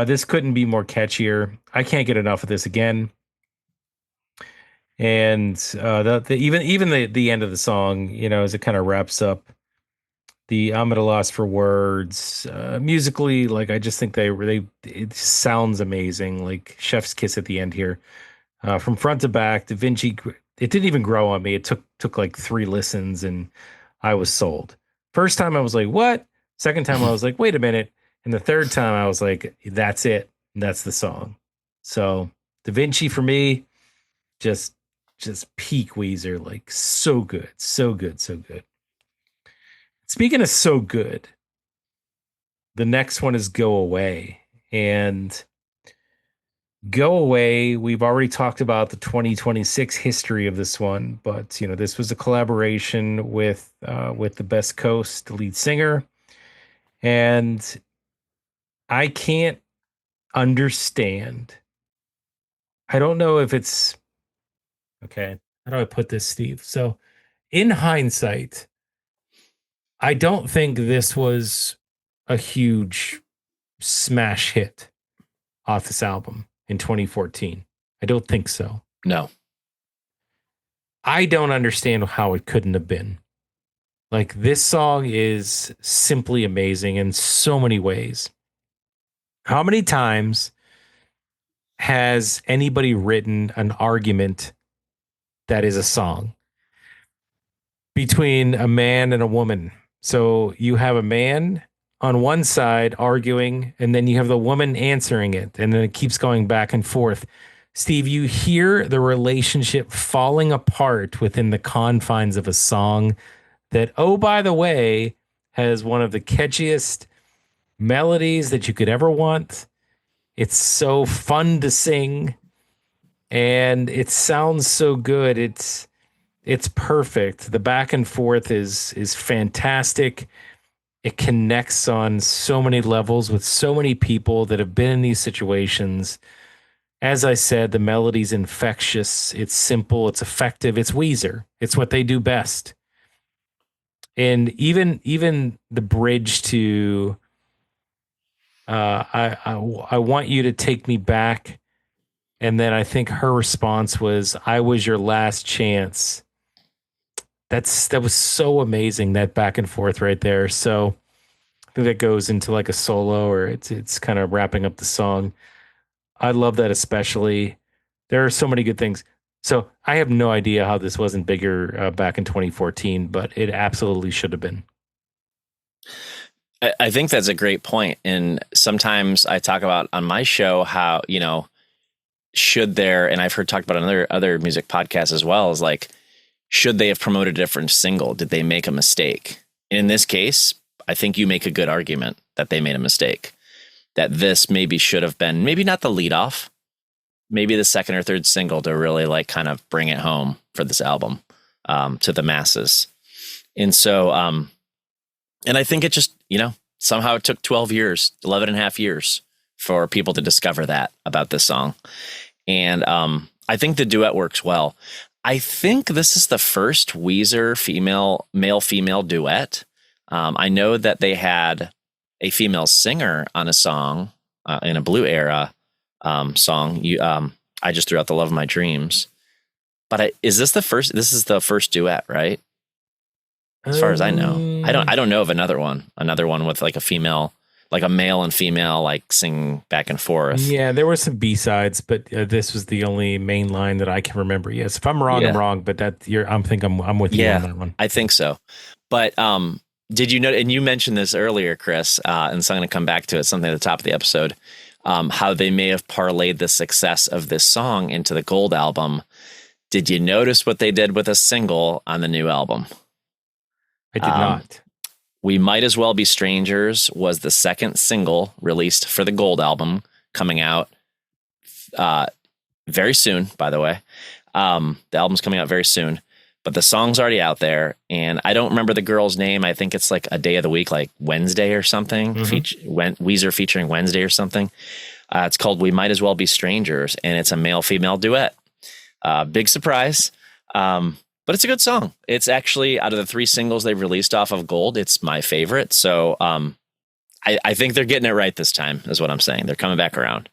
This couldn't be more catchier. I can't get enough of this again. And even the end of the song, as it kind of wraps up, I'm at a loss for words. Musically, like, I just think it sounds amazing. Like chef's kiss at the end here. From front to back, Da Vinci, it didn't even grow on me. It took like 3 listens and I was sold. First time I was like, what? Second time I was like, wait a minute. And the third time I was like, that's it. That's the song. So Da Vinci for me, just peak Weezer, like so good, so good, so good. Speaking of so good, the next one is Go Away. And Go Away, we've already talked about the 2026 history of this one, but this was a collaboration with the Best Coast, the lead singer. And I can't understand. I don't know if it's okay. How do I put this, Steve? So in hindsight, I don't think this was a huge smash hit off this album in 2014. I don't think so. No. I don't understand how it couldn't have been. Like, this song is simply amazing in so many ways. How many times has anybody written an argument that is a song between a man and a woman? So you have a man on one side arguing, and then you have the woman answering it, and then it keeps going back and forth. Steve, you hear the relationship falling apart within the confines of a song that, oh, by the way, has one of the catchiest melodies that you could ever want. It's so fun to sing, and it sounds so good. It's perfect. The back and forth is fantastic. It connects on so many levels with so many people that have been in these situations. As I said, the melody's infectious. It's simple. It's effective. It's Weezer. It's what they do best. And even the bridge to I want you to take me back. And then I think her response was, I was your last chance. That was so amazing, that back and forth right there. So I think that goes into like a solo, or it's kind of wrapping up the song. I love that especially. There are so many good things. So I have no idea how this wasn't bigger back in 2014, but it absolutely should have been. I think that's a great point. And sometimes I talk about on my show how, should there, and I've heard talked about on other music podcasts as well, is like, should they have promoted a different single? Did they make a mistake? And in this case, I think you make a good argument that they made a mistake, that this maybe should have been, maybe not the lead off, maybe the second or third single to really like kind of bring it home for this album to the masses. And so, and I think it just, somehow it took 11 and a half years for people to discover that about this song. And I think the duet works well. I think this is the first Weezer male-female duet. I know that they had a female singer on a song in a Blue Era song. I just threw out the Love of My Dreams. But is this the first? This is the first duet, right? As far as I know, I don't know of another one with like a female, like a male and female, like sing back and forth. Yeah, there were some B-sides, but this was the only main line that I can remember. Yes, if I'm wrong, I'm wrong. But I'm with you on that one. I think so. But did you know? And you mentioned this earlier, Chris, and so I'm going to come back to it. Something at the top of the episode, how they may have parlayed the success of this song into the Gold album. Did you notice what they did with a single on the new album? I did not. We Might As Well Be Strangers was the second single released for the Gold album, coming out very soon, by the way. The album's coming out very soon, but the song's already out there. And I don't remember the girl's name. I think it's like a day of the week, like Wednesday or something. Weezer featuring Wednesday or something. It's called We Might As Well Be Strangers, and it's a male-female duet. Big surprise. But it's a good song. It's actually, out of the 3 singles they've released off of Gold, it's my favorite. So I think they're getting it right this time, is what I'm saying. They're coming back around.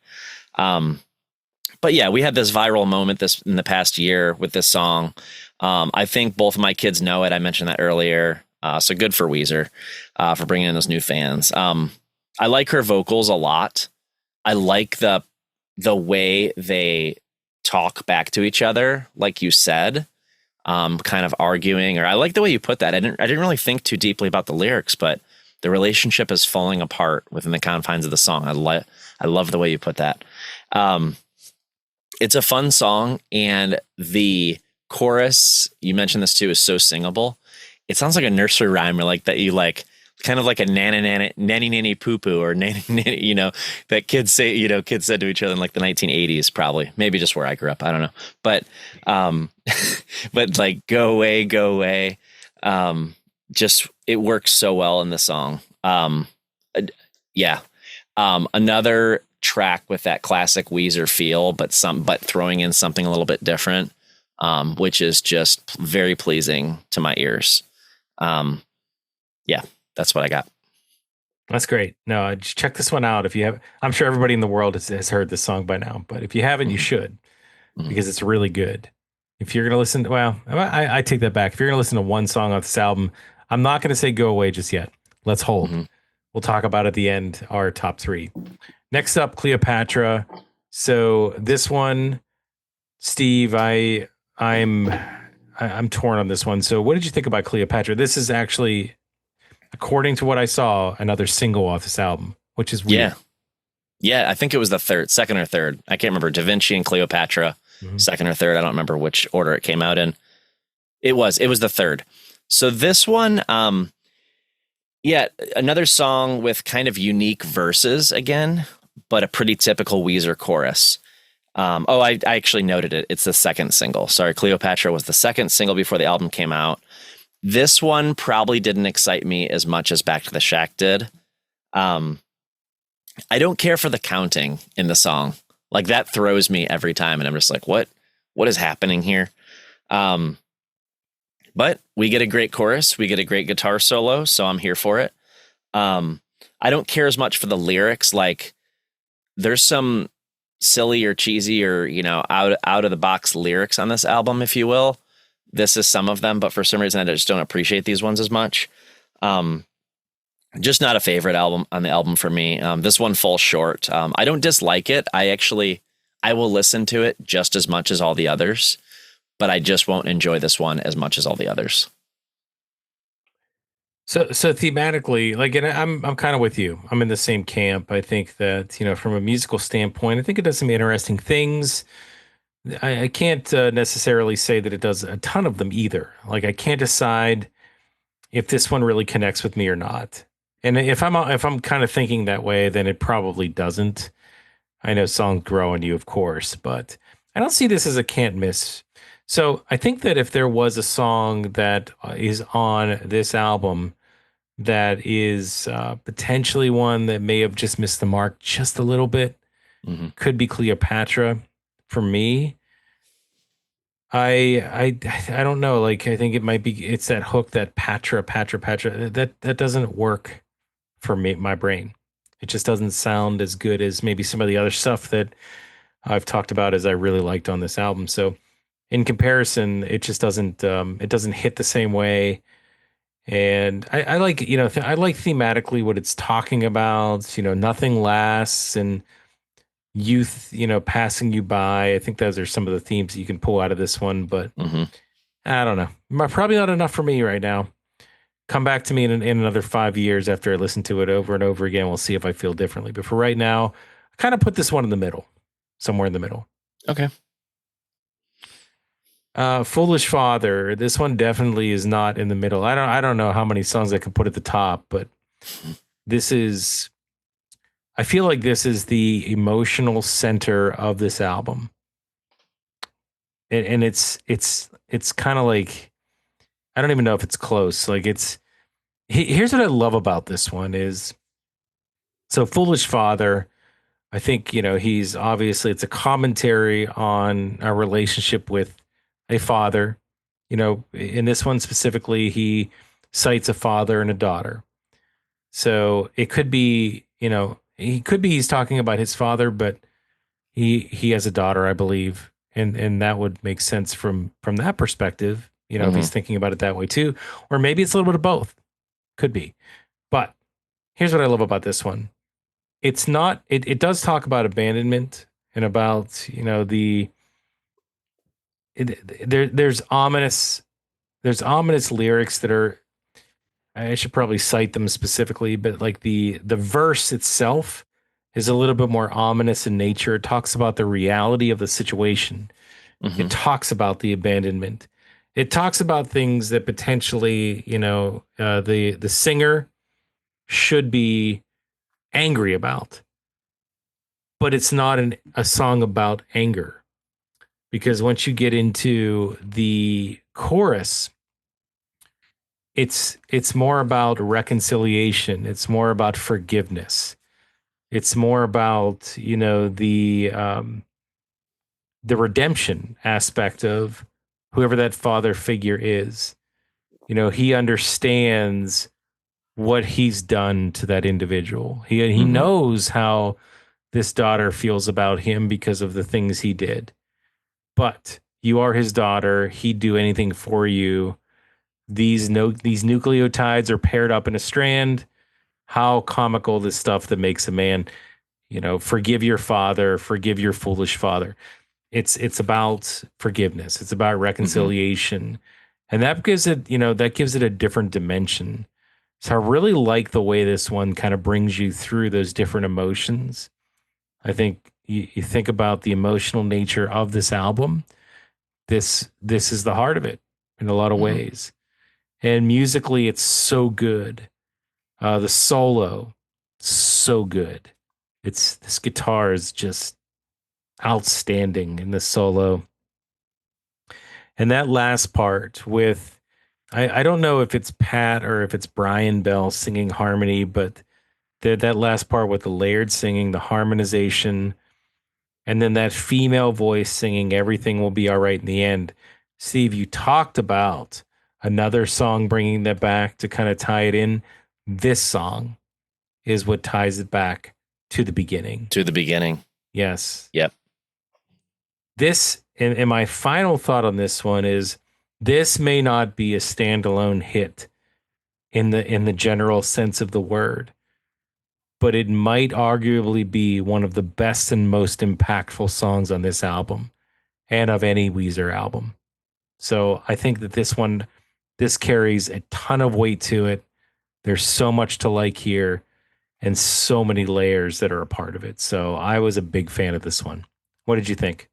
But yeah, we had this viral moment in the past year with this song. I think both of my kids know it. I mentioned that earlier. So good for Weezer for bringing in those new fans. I like her vocals a lot. I like the way they talk back to each other, like you said. Kind of arguing, or I like the way you put that. I didn't really think too deeply about the lyrics, but the relationship is falling apart within the confines of the song. I love the way you put that. It's a fun song, and the chorus, you mentioned this too, is so singable. It sounds like a nursery rhyme, or like that you like, kind of like a nanny poo poo, or nanny, that kids say, kids said to each other in like the 1980s, probably, maybe just where I grew up. I don't know. But, but like go away. Just, it works so well in the song. Another track with that classic Weezer feel, but throwing in something a little bit different, which is just very pleasing to my ears. That's what I got. That's great. No, just check this one out. If you have, I'm sure everybody in the world has heard this song by now, but if you haven't, you should, because it's really good. If you're going to listen to, I take that back. If you're going to listen to one song off this album, I'm not going to say go away just yet. Let's hold. We'll talk about at the end our top 3. Next up, Cleopatra. So this one, Steve, I'm torn on this one. So what did you think about Cleopatra? This is actually, according to what I saw, another single off this album, which is weird. Yeah, I think it was the second or third. I can't remember. Da Vinci and Cleopatra, second or third. I don't remember which order it came out in. It was the third. So this one, another song with kind of unique verses again, but a pretty typical Weezer chorus. I actually noted it. It's the second single. Sorry, Cleopatra was the second single before the album came out. This one probably didn't excite me as much as Back to the Shack did. I don't care for the counting in the song. Like, that throws me every time, and I'm just like, what is happening here? But we get a great chorus. We get a great guitar solo, so I'm here for it. I don't care as much for the lyrics. Like, there's some silly or cheesy or, out of the box lyrics on this album, if you will. This is some of them, but for some reason I just don't appreciate these ones as much. Just not a favorite album on the album for me. This one falls short. I don't dislike it. I will listen to it just as much as all the others. but I just won't enjoy this one as much as all the others. So thematically, like, and I'm kind of with you. I'm in the same camp. I think that, from a musical standpoint, I think it does some interesting things. I can't necessarily say that it does a ton of them either. Like, I can't decide if this one really connects with me or not. And if I'm kind of thinking that way, then it probably doesn't. I know songs grow on you, of course, but I don't see this as a can't miss. So I think that if there was a song that is on this album that is potentially one that may have just missed the mark just a little bit, could be Cleopatra for me. I don't know. Like, I think it might be, it's that hook, that Patra. That doesn't work for me, my brain. It just doesn't sound as good as maybe some of the other stuff that I've talked about as I really liked on this album. So in comparison, it just doesn't hit the same way. And I like, I like thematically what it's talking about, nothing lasts and youth, passing you by. I think those are some of the themes you can pull out of this one, but I don't know. Probably not enough for me right now. Come back to me in another 5 years after I listen to it over and over again. We'll see if I feel differently. But for right now, I kind of put this one in the middle, somewhere in the middle. Okay. Foolish Father. This one definitely is not in the middle. I don't know how many songs I could put at the top, but I feel like this is the emotional center of this album. And it's kind of like, I don't even know if it's close. Like, here's what I love about this one is, so Foolish Father, I think, he's obviously, it's a commentary on our relationship with a father. In this one specifically, he cites a father and a daughter. So it could be, he's talking about his father, but he has a daughter, I believe. And that would make sense from that perspective, if he's thinking about it that way too. Or maybe it's a little bit of both. Could be. But here's what I love about this one. It's not, it does talk about abandonment and about, there's ominous lyrics that are, I should probably cite them specifically, but like the verse itself is a little bit more ominous in nature. It talks about the reality of the situation. It talks about the abandonment. It talks about things that potentially, the singer should be angry about, but it's not a song about anger, because once you get into the chorus, it's more about reconciliation. It's more about forgiveness. It's more about, the redemption aspect of whoever that father figure is. He understands what he's done to that individual. He knows how this daughter feels about him because of the things he did. But you are his daughter. He'd do anything for you. These nucleotides are paired up in a strand. How comical, this stuff that makes a man, forgive your father, forgive your foolish father. It's about forgiveness. It's about reconciliation. And that gives it a different dimension. So I really like the way this one kind of brings you through those different emotions. I think you think about the emotional nature of this album. This is the heart of it in a lot of ways. And musically, it's so good. The solo, so good. This guitar is just outstanding in the solo. And that last part with, I don't know if it's Pat or if it's Brian Bell singing harmony, but that last part with the layered singing, the harmonization, and then that female voice singing "Everything Will Be All Right in the End." Steve, you talked about another song bringing that back to kind of tie it in. This song is what ties it back to the beginning. To the beginning. Yes. Yep. This, and my final thought on this one is, this may not be a standalone hit in the general sense of the word, but it might arguably be one of the best and most impactful songs on this album and of any Weezer album. So I think that this carries a ton of weight to it. There's so much to like here and so many layers that are a part of it. So I was a big fan of this one. What did you think?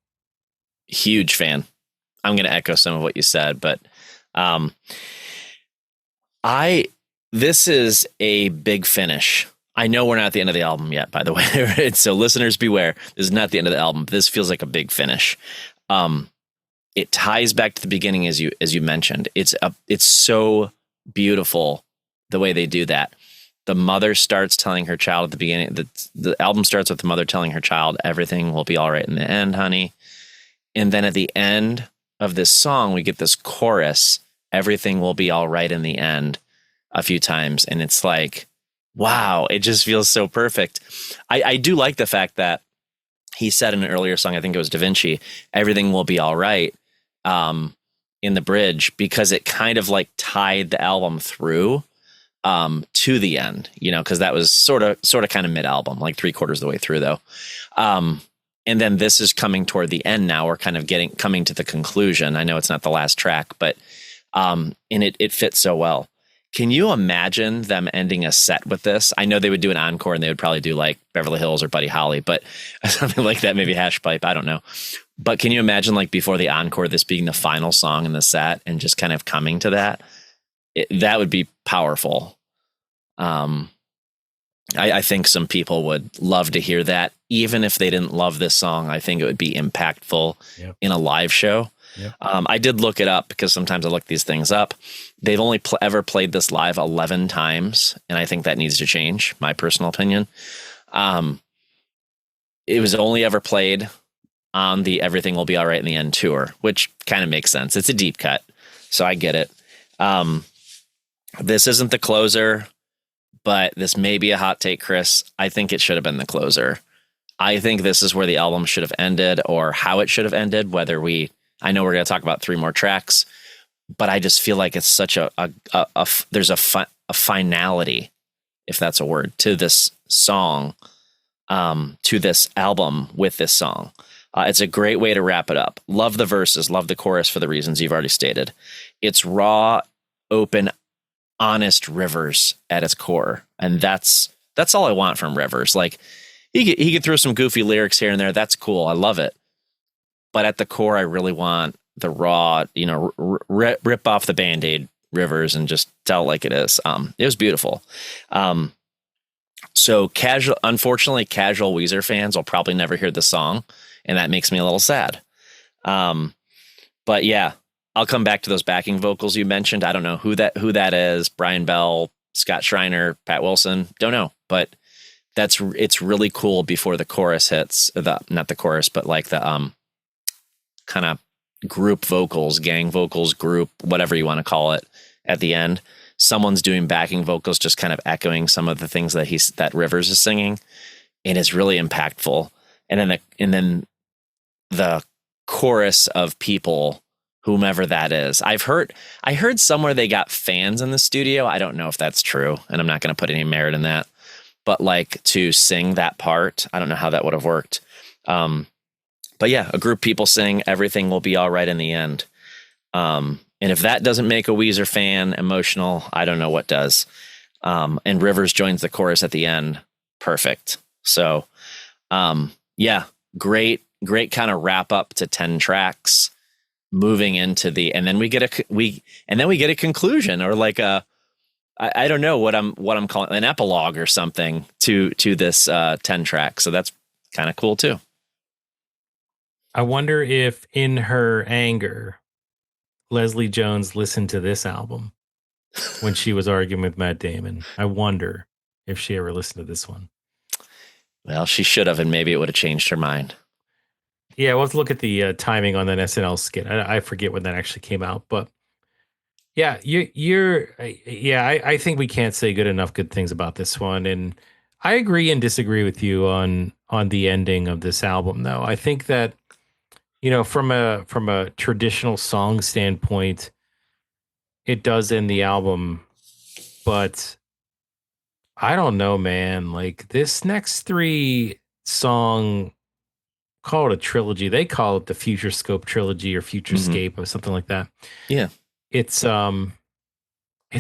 Huge fan. I'm going to echo some of what you said, but this is a big finish. I know we're not at the end of the album yet, by the way. Right? So listeners beware. This is not the end of the album. This feels like a big finish. It ties back to the beginning as you mentioned. It's so beautiful the way they do that. The mother starts telling her child at the beginning. The album starts with the mother telling her child, everything will be all right in the end, honey. And then at the end of this song, we get this chorus, everything will be all right in the end, a few times. And it's like, wow, it just feels so perfect. I do like the fact that he said in an earlier song, I think it was Da Vinci, everything will be all right in the bridge, because it kind of like tied the album through to the end, because that was sort of kind of mid-album, like 3/4 of the way through though. And then this is coming toward the end now. We're kind of coming to the conclusion. I know it's not the last track, but and it fits so well. Can you imagine them ending a set with this? I know they would do an encore and they would probably do like Beverly Hills or Buddy Holly, but something like that, maybe Hash Pipe. I don't know. But can you imagine like before the encore, this being the final song in the set and just kind of coming to that? That would be powerful. I think some people would love to hear that. Even if they didn't love this song, I think it would be impactful in a live show. Yep. I did look it up because sometimes I look these things up. They've only ever played this live 11 times, and I think that needs to change, my personal opinion. It was only ever played on the Everything Will Be All Right in the End tour, which kind of makes sense. It's a deep cut, so I get it. This isn't the closer, but this may be a hot take, Chris. I think it should have been the closer. I think this is where the album should have ended, or how it should have ended, I know we're going to talk about 3 more tracks, but I just feel like it's such there's a finality, if that's a word, to this song, to this album with this song. It's a great way to wrap it up. Love the verses, love the chorus for the reasons you've already stated. It's raw, open, honest Rivers at its core. And that's all I want from Rivers. Like he could throw some goofy lyrics here and there. That's cool. I love it. But at the core, I really want the raw, rip off the Band-Aid Rivers and just tell it like it is. It was beautiful. So unfortunately, casual Weezer fans will probably never hear the song, and that makes me a little sad. But yeah, I'll come back to those backing vocals you mentioned. I don't know who that is. Brian Bell, Scott Schreiner, Pat Wilson. Don't know, but it's really cool before the chorus hits. Not the chorus, but like the kind of group vocals, gang vocals, group, whatever you want to call it, at the end. Someone's doing backing vocals, just kind of echoing some of the things that Rivers is singing, and it's really impactful. And then the chorus of people, whomever that is. I heard somewhere they got fans in the studio. I don't know if that's true, and I'm not going to put any merit in that. But like to sing that part, I don't know how that would have worked. But yeah, a group of people sing Everything Will Be All Right in the End. And if that doesn't make a Weezer fan emotional, I don't know what does. And Rivers joins the chorus at the end. Perfect. So, yeah, great kind of wrap up to 10 tracks, moving into and then we get a conclusion, or like I don't know what I'm calling an epilogue or something to this 10 tracks. So that's kind of cool too. I wonder if in her anger, Leslie Jones listened to this album when she was arguing with Matt Damon. I wonder if she ever listened to this one. Well, she should have, and maybe it would have changed her mind. Yeah, we'll have to look at the timing on that SNL skit. I forget when that actually came out, but yeah, I think we can't say good things about this one, and I agree and disagree with you on the ending of this album, though. I think that, from a traditional song standpoint, it does end the album, but I don't know, man. Like this next 3 song call it a trilogy. They call it the Future Scope trilogy or Futurescape or something like that. Yeah. It's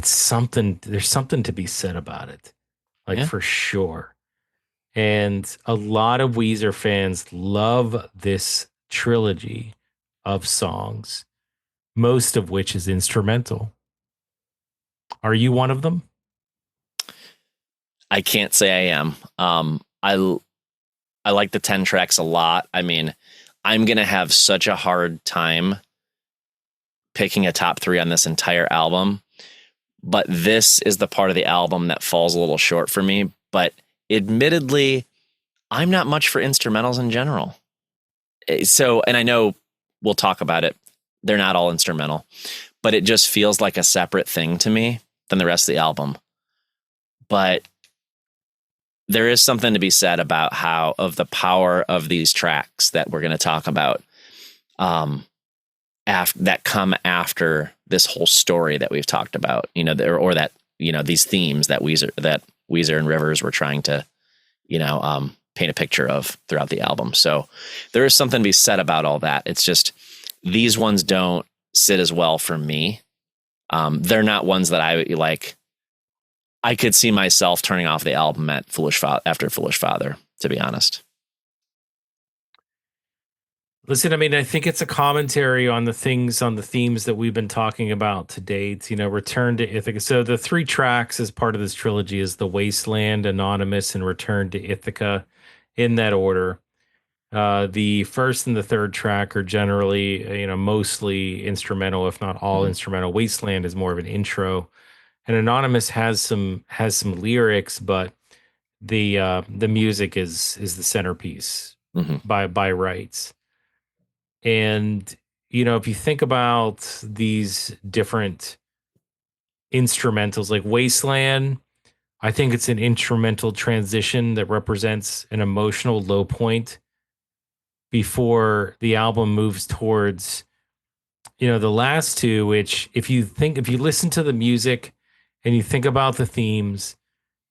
something, there's something to be said about it. Like for sure. And a lot of Weezer fans love this trilogy of songs, most of which is instrumental. Are you one of them? I can't say I am. I like the 10 tracks a lot. I mean, I'm going to have such a hard time picking a top 3 on this entire album, but this is the part of the album that falls a little short for me. But admittedly, I'm not much for instrumentals in general. So, and I know we'll talk about it. They're not all instrumental, but it just feels like a separate thing to me than the rest of the album. But there is something to be said about of the power of these tracks that we're going to talk about, that come after this whole story that we've talked about, or that, these themes that Weezer and Rivers were trying to, paint a picture of throughout the album. So there is something to be said about all that. It's just, these ones don't sit as well for me. They're not ones that I like. I could see myself turning off the album after Foolish Father, to be honest. Listen, I mean, I think it's a commentary on the themes that we've been talking about to date, Return to Ithaca. So the 3 tracks as part of this trilogy is The Wasteland, Anonymous, and Return to Ithaca, in that order. The first and the third track are generally, mostly instrumental, if not all instrumental. Wasteland is more of an intro. And Anonymous has some lyrics, but the music is the centerpiece by rights. And if you think about these different instrumentals, like Wasteland, I think it's an instrumental transition that represents an emotional low point before the album moves towards the last 2, which if you listen to the music and you think about the themes,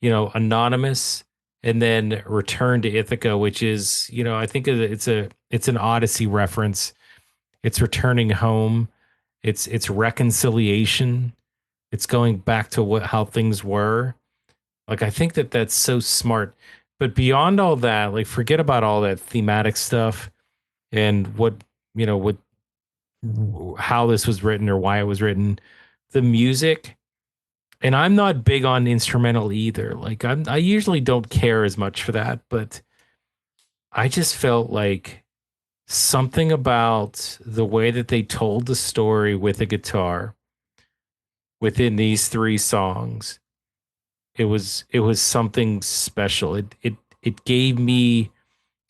Anonymous and then Return to Ithaca, which is, I think it's an Odyssey reference. It's returning home. It's reconciliation. It's going back to how things were. Like, I think that's so smart. But beyond all that, like, forget about all that thematic stuff and how this was written or why it was written. The music. And I'm not big on instrumental either. Like, I usually don't care as much for that, but I just felt like something about the way that they told the story with a guitar within these 3 songs. It was something special. It gave me,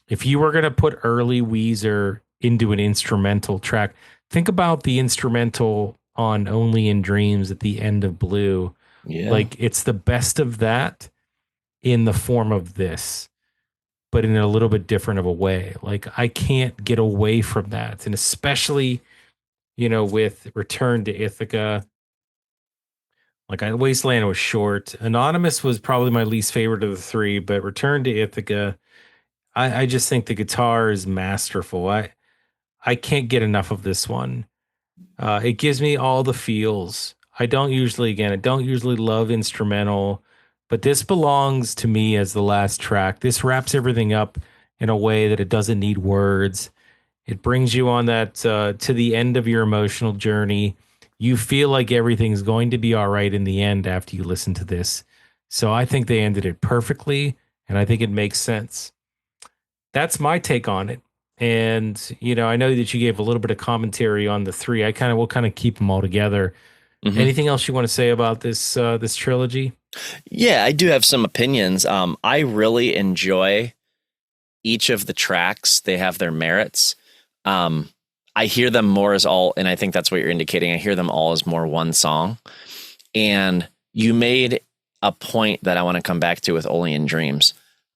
if you were going to put early Weezer into an instrumental track, think about the instrumental on Only in Dreams at the end of Blue. Yeah. Like, it's the best of that in the form of this, but in a little bit different of a way. Like, I can't get away from that. And especially, with Return to Ithaca, like, Wasteland was short. Anonymous was probably my least favorite of the 3, but Return to Ithaca, I just think the guitar is masterful. I can't get enough of this one. It gives me all the feels. I don't usually love instrumental, but this belongs to me as the last track. This wraps everything up in a way that it doesn't need words. It brings you on that to the end of your emotional journey. You feel like everything's going to be all right in the end after you listen to this. So I think they ended it perfectly, and I think it makes sense. That's my take on it. And, I know that you gave a little bit of commentary on the 3. We'll kind of keep them all together. Anything else you want to say about this trilogy? Yeah, I do have some opinions. I really enjoy each of the tracks. They have their merits. I hear them more as all, and I think that's what you're indicating. I hear them all as more one song. And you made a point that I want to come back to with Only in Dreams.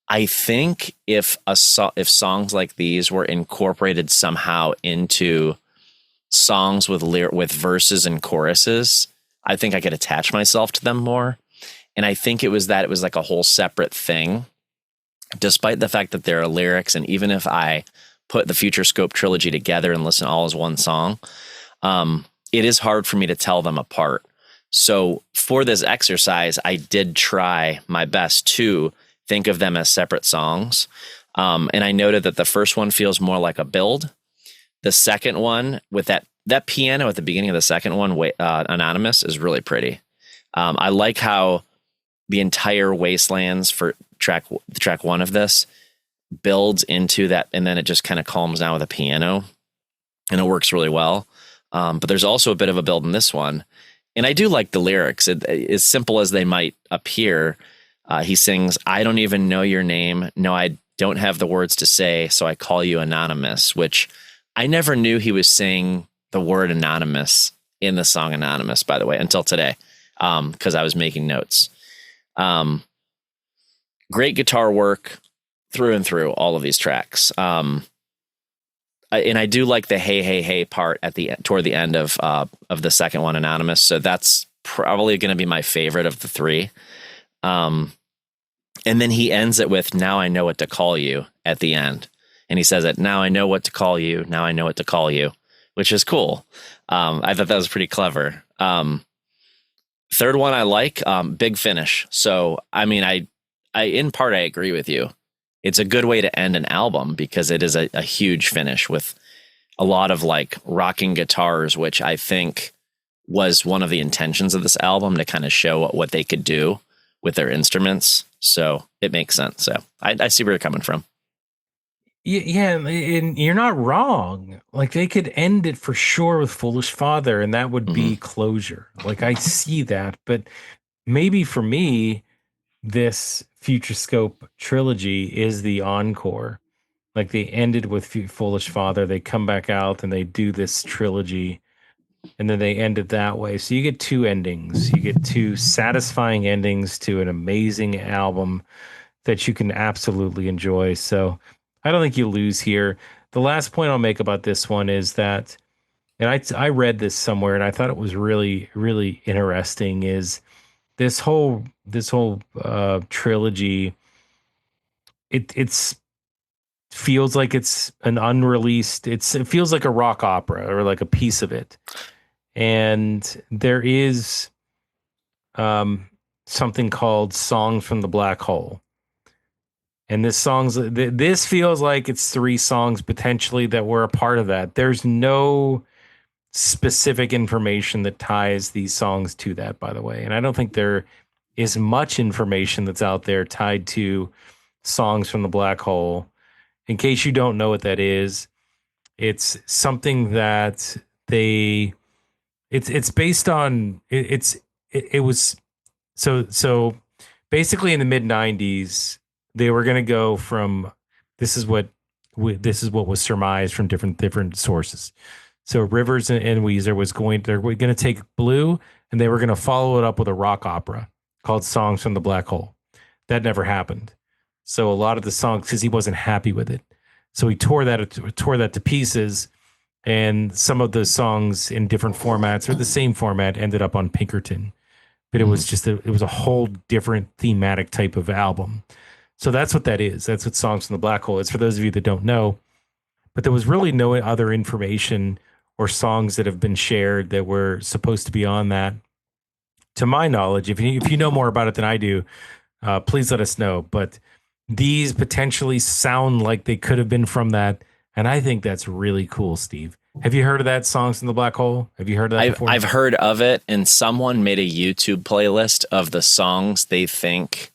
I think if songs like these were incorporated somehow into songs with verses and choruses, I think I could attach myself to them more. And I think it was like a whole separate thing, despite the fact that there are lyrics. And even if I put the Future Scope trilogy together and listen all as one song, it is hard for me to tell them apart. So for this exercise, I did try my best to think of them as separate songs. And I noted that the first one feels more like a build. The second one, with that piano at the beginning of the second one, Anonymous, is really pretty. I like how the entire Wastelands for track one of this builds into that, and then it just kind of calms down with a piano, and it works really well. But there's also a bit of a build in this one. And I do like the lyrics. As simple as they might appear, he sings, "I don't even know your name. No, I don't have the words to say, so I call you Anonymous," which I never knew he was saying the word anonymous in the song Anonymous, by the way, until today, because I was making notes. Great guitar work through and through all of these tracks. And I do like the "hey, hey, hey" part toward the end of the second one, Anonymous. So that's probably going to be my favorite of the three. And then he ends it with "now I know what to call you" at the end. And he says it, "Now I know what to call you. Now I know what to call you," which is cool. I thought that was pretty clever. Third one I like, big finish. So, I mean, I in part, I agree with you. It's a good way to end an album because it is a huge finish with a lot of like rocking guitars, which I think was one of the intentions of this album, to kind of show what they could do with their instruments. So it makes sense. So I see where you're coming from. Yeah, and you're not wrong. Like, they could end it for sure with "Foolish Father," and that would be closure. Like, I see that, but maybe for me, this Future Scope trilogy is the encore. Like, they ended with "Foolish Father," they come back out and they do this trilogy, and then they end it that way. So you get two endings. You get two satisfying endings to an amazing album that you can absolutely enjoy. So I don't think you lose here. The last point I'll make about this one is that, and I read this somewhere and I thought it was really, really interesting, is this whole trilogy, it's feels like it's an unreleased, it feels like a rock opera or like a piece of it. And there is something called "Songs from the Black Hole." And this feels like it's three songs potentially that were a part of that. There's no specific information that ties these songs to that, by the way. And I don't think there is much information that's out there tied to "Songs from the Black Hole." In case you don't know what that is, it's something that it's based on, it was, so basically in the mid 90s, they were going to go from, this is what was surmised from different sources. So Rivers and Weezer they're going to take Blue and they were going to follow it up with a rock opera called "Songs from the Black Hole." That never happened. So a lot of the songs, because he wasn't happy with it, so he tore that to pieces. And some of the songs in different formats or the same format ended up on Pinkerton. But it was just it was a whole different thematic type of album. So that's what that is. That's what "Songs from the Black Hole is, for those of you that don't know. But there was really no other information or songs that have been shared that were supposed to be on that, to my knowledge. If you know more about it than I do, please let us know. But these potentially sound like they could have been from that, and I think that's really cool, Steve. Have you heard of that, "Songs from the Black Hole"? Have you heard of that before? I've heard of it, and someone made a YouTube playlist of the songs they think.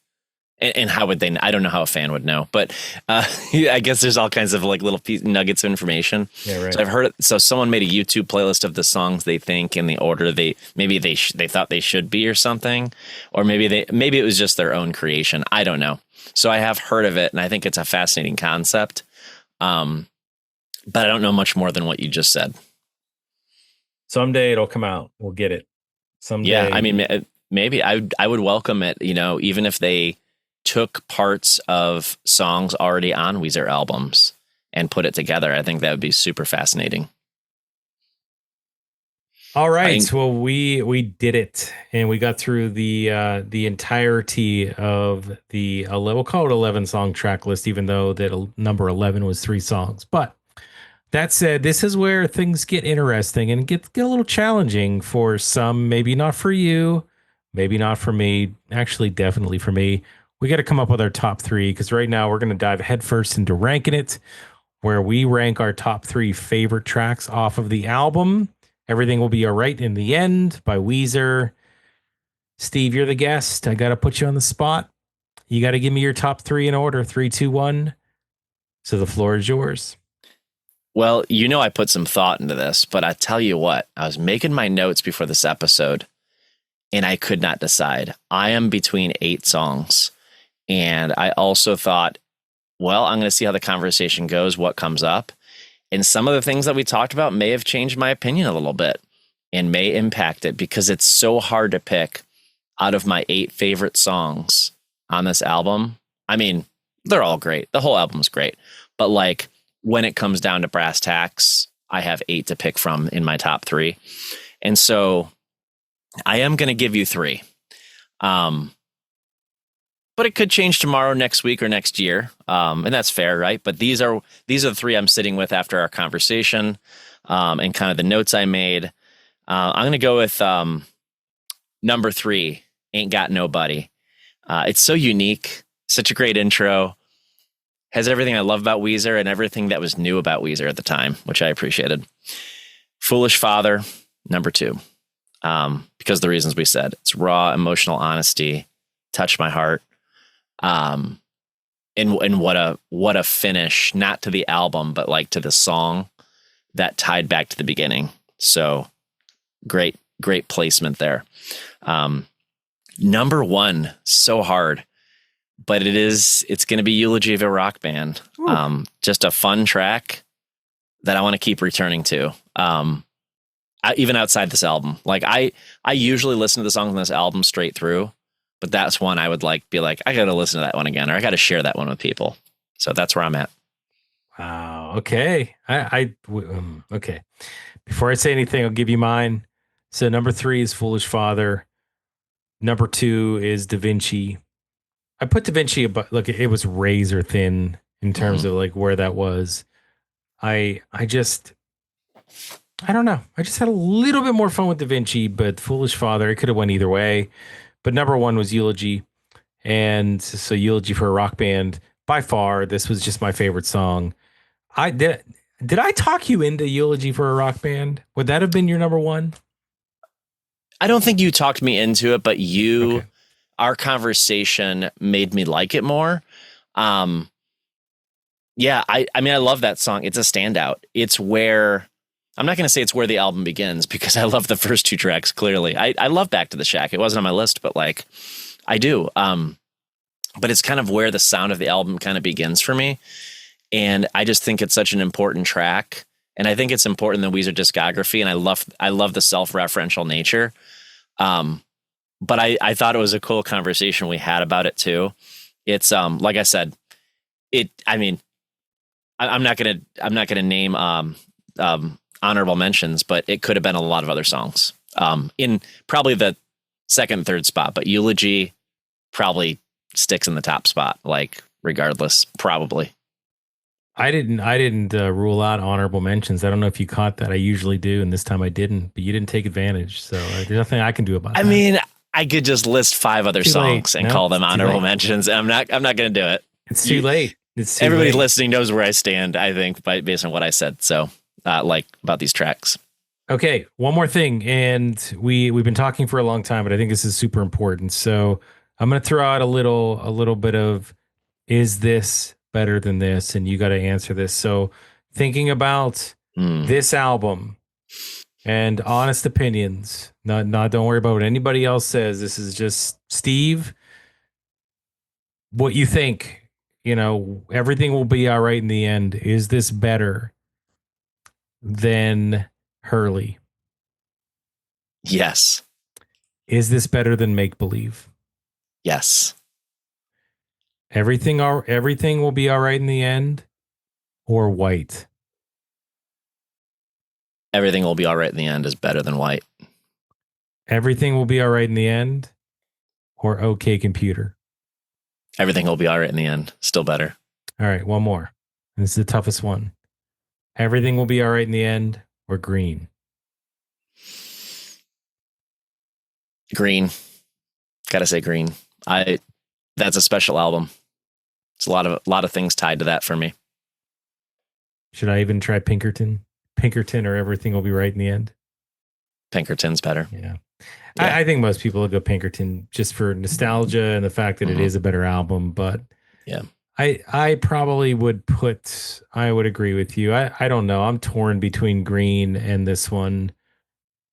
And how would they? I don't know how a fan would know, but I guess there's all kinds of like little nuggets of information. Yeah, right. So I've heard it. So someone made a YouTube playlist of the songs they think in the order they thought they should be, or something, or maybe it was just their own creation. I don't know. So I have heard of it, and I think it's a fascinating concept. But I don't know much more than what you just said. Someday it'll come out. We'll get it. Someday. Yeah, I mean, maybe I would welcome it. Even if they took parts of songs already on Weezer albums and put it together, I think that would be super fascinating. All right. Well, we did it, and we got through the entirety of the we'll call it 11 song track list, even though that number 11 was 3 songs. But That said, this is where things get interesting and get a little challenging for some, maybe not for you, maybe not for me, actually, definitely for me. We got to come up with our top three because right now we're going to dive headfirst into ranking it, where we rank our top three favorite tracks off of the album. Everything Will Be All Right in the End by Weezer. Steve, you're the guest. I got to put you on the spot. You got to give me your top three in order, 3, 2, 1. So the floor is yours. Well, I put some thought into this, but I tell you what, I was making my notes before this episode and I could not decide. I am between 8 songs. And I also thought, well, I'm going to see how the conversation goes, what comes up. And some of the things that we talked about may have changed my opinion a little bit and may impact it because it's so hard to pick out of my 8 favorite songs on this album. I mean, they're all great. The whole album's great. But like when it comes down to brass tacks, I have 8 to pick from in my top 3. And so I am going to give you 3. But it could change tomorrow, next week, or next year. And that's fair, right? But these are the 3 I'm sitting with after our conversation and kind of the notes I made. I'm going to go with number 3, Ain't Got Nobody. It's so unique, such a great intro. Has everything I love about Weezer and everything that was new about Weezer at the time, which I appreciated. Foolish Father, number 2. Because the reasons we said. It's raw, emotional honesty, touched my heart. And what a finish, not to the album, but like to the song that tied back to the beginning. So great placement there. Number 1, so hard, but it's going to be Eulogy of a Rock Band. Just a fun track that I want to keep returning to. Even outside this album, like I usually listen to the songs on this album straight through. But that's one I would be like, I got to listen to that one again, or I got to share that one with people. So that's where I'm at. Wow. Okay. Okay. Before I say anything, I'll give you mine. So number 3 is Foolish Father. Number 2 is Da Vinci. I put Da Vinci, look, it was razor thin in terms of like where that was. I don't know. I just had a little bit more fun with Da Vinci, but Foolish Father, it could have went either way. But number 1 was Eulogy. And so Eulogy for a Rock Band, by far, this was just my favorite song. Did I talk you into Eulogy for a Rock Band? Would that have been your number 1? I don't think you talked me into it, but our conversation made me like it more. Yeah, I mean, I love that song. It's a standout. It's where... I'm not going to say it's where the album begins because I love the first 2 tracks, clearly. I love Back to the Shack. It wasn't on my list, but like I do. But it's kind of where the sound of the album kind of begins for me. And I just think it's such an important track. And I think it's important in the Weezer discography. And I love the self-referential nature. But I thought it was a cool conversation we had about it too. It's like I said, I'm not gonna name honorable mentions, but it could have been a lot of other songs in probably the 2nd, 3rd spot, but Eulogy probably sticks in the top spot, like regardless, probably. I didn't rule out honorable mentions. I don't know if you caught that. I usually do. And this time I didn't, but you didn't take advantage. So there's nothing I can do about that. I mean, I could just list 5 other songs and call them honorable mentions. I'm not going to do it. It's too late. Everybody listening knows where I stand, I think, based on what I said. So about these tracks. Okay, one more thing, and we've been talking for a long time, but I think this is super important. So I'm going to throw out a little bit of, is this better than this? And you got to answer this. So thinking about this album and honest opinions, not don't worry about what anybody else says. This is just Steve. What you think? Everything will be all right in the end. Is this better than Hurley? Yes. Is this better than Make Believe? Yes. Everything will be all right in the end, or White? Everything will be all right in the end is better than White. Everything will be all right in the end, or OK Computer? Everything will be all right in the end. Still better. All right, one more. This is the toughest one. Everything Will Be All Right in the End, or Green? Green. Gotta say Green. That's a special album. It's a lot of things tied to that for me. Should I even try Pinkerton? Pinkerton or Everything Will Be Right in the End? Pinkerton's better. Yeah. I think most people will go Pinkerton just for nostalgia and the fact that it is a better album. But yeah, I probably I would agree with you. I don't know. I'm torn between Green and this one.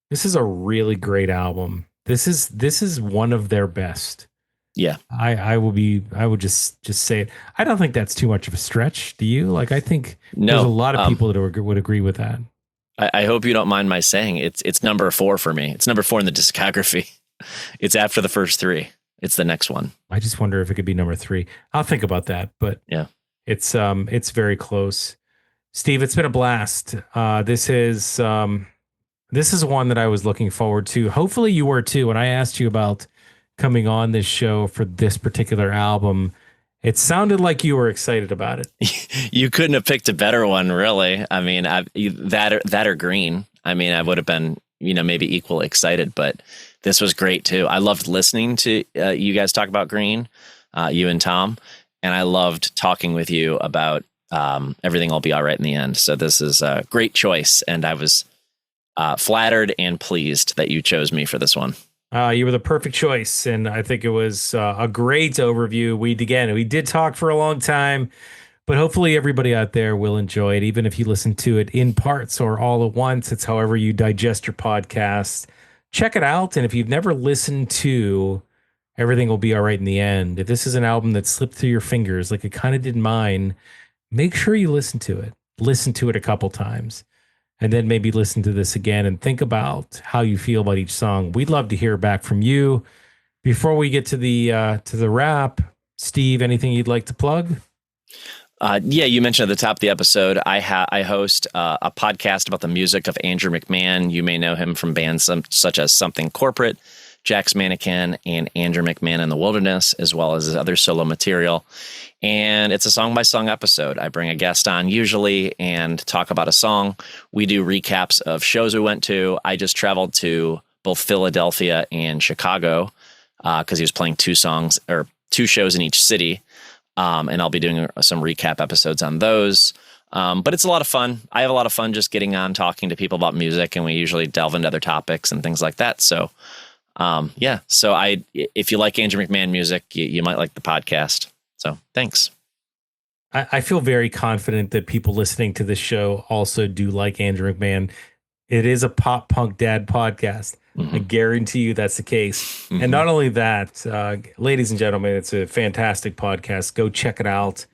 This is a really great album. This is one of their best. Yeah. I would just say it. I don't think that's too much of a stretch. Do you? Like, I think there's a lot of people that would agree with that. I hope you don't mind my saying it's number 4 for me. It's number 4 in the discography. It's after the first 3. It's the next one. I just wonder if it could be number 3. I'll think about that, but yeah, it's very close. Steve, it's been a blast. This is one that I was looking forward to. Hopefully you were too. When I asked you about coming on this show for this particular album, it sounded like you were excited about it. You couldn't have picked a better one, really. I mean, that or Green. I mean, I would have been, maybe equal excited, but this was great too. I loved listening to you guys talk about Green, you and Tom, and I loved talking with you about Everything Will Be All Right in the End. So this is a great choice, and I was flattered and pleased that you chose me for this one. You were the perfect choice, and I think it was a great overview. We did talk for a long time, but hopefully everybody out there will enjoy it, even if you listen to it in parts or all at once. It's however you digest your podcast. Check it out, and if you've never listened to Everything Will Be All Right in the End, if this is an album that slipped through your fingers like it kind of did mine, make sure you listen to it. Listen to it a couple times. And then maybe listen to this again and think about how you feel about each song. We'd love to hear back from you. Before we get to the wrap, Steve, anything you'd like to plug? Yeah, you mentioned at the top of the episode, I host a podcast about the music of Andrew McMahon. You may know him from bands such as Something Corporate, Jack's Mannequin, and Andrew McMahon in the Wilderness, as well as his other solo material. And it's a song-by-song episode. I bring a guest on usually and talk about a song. We do recaps of shows we went to. I just traveled to both Philadelphia and Chicago because he was playing 2 shows in each city. And I'll be doing some recap episodes on those. But it's a lot of fun. I have a lot of fun just getting on, talking to people about music, and we usually delve into other topics and things like that. So, yeah. So if you like Andrew McMahon music, you might like the podcast. So thanks. I feel very confident that people listening to this show also do like Andrew McMahon. It is a pop punk dad podcast. I guarantee you that's the case. And not only that, ladies and gentlemen, it's a fantastic podcast. Go check it out.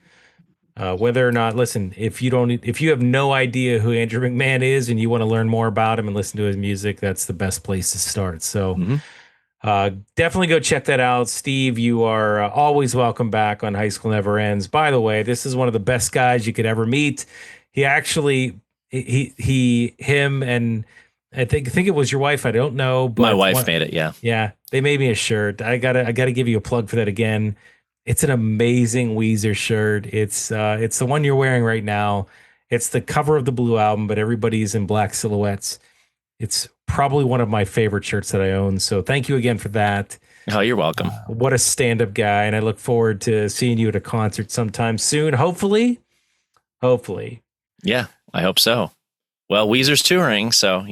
Whether or not, listen, if you have no idea who Andrew McMahon is and you want to learn more about him and listen to his music, that's the best place to start. So definitely go check that out. Steve, you are always welcome back on High School Never Ends. By the way, this is one of the best guys you could ever meet. He actually, him and I think it was your wife. I don't know, but my wife made it. Yeah. Yeah. They made me a shirt. I gotta give you a plug for that again. It's an amazing Weezer shirt. It's the one you're wearing right now. It's the cover of the Blue Album, but everybody's in black silhouettes. It's probably one of my favorite shirts that I own. So thank you again for that. Oh, you're welcome. What a stand-up guy. And I look forward to seeing you at a concert sometime soon. Hopefully. Yeah, I hope so. Well, Weezer's touring, so,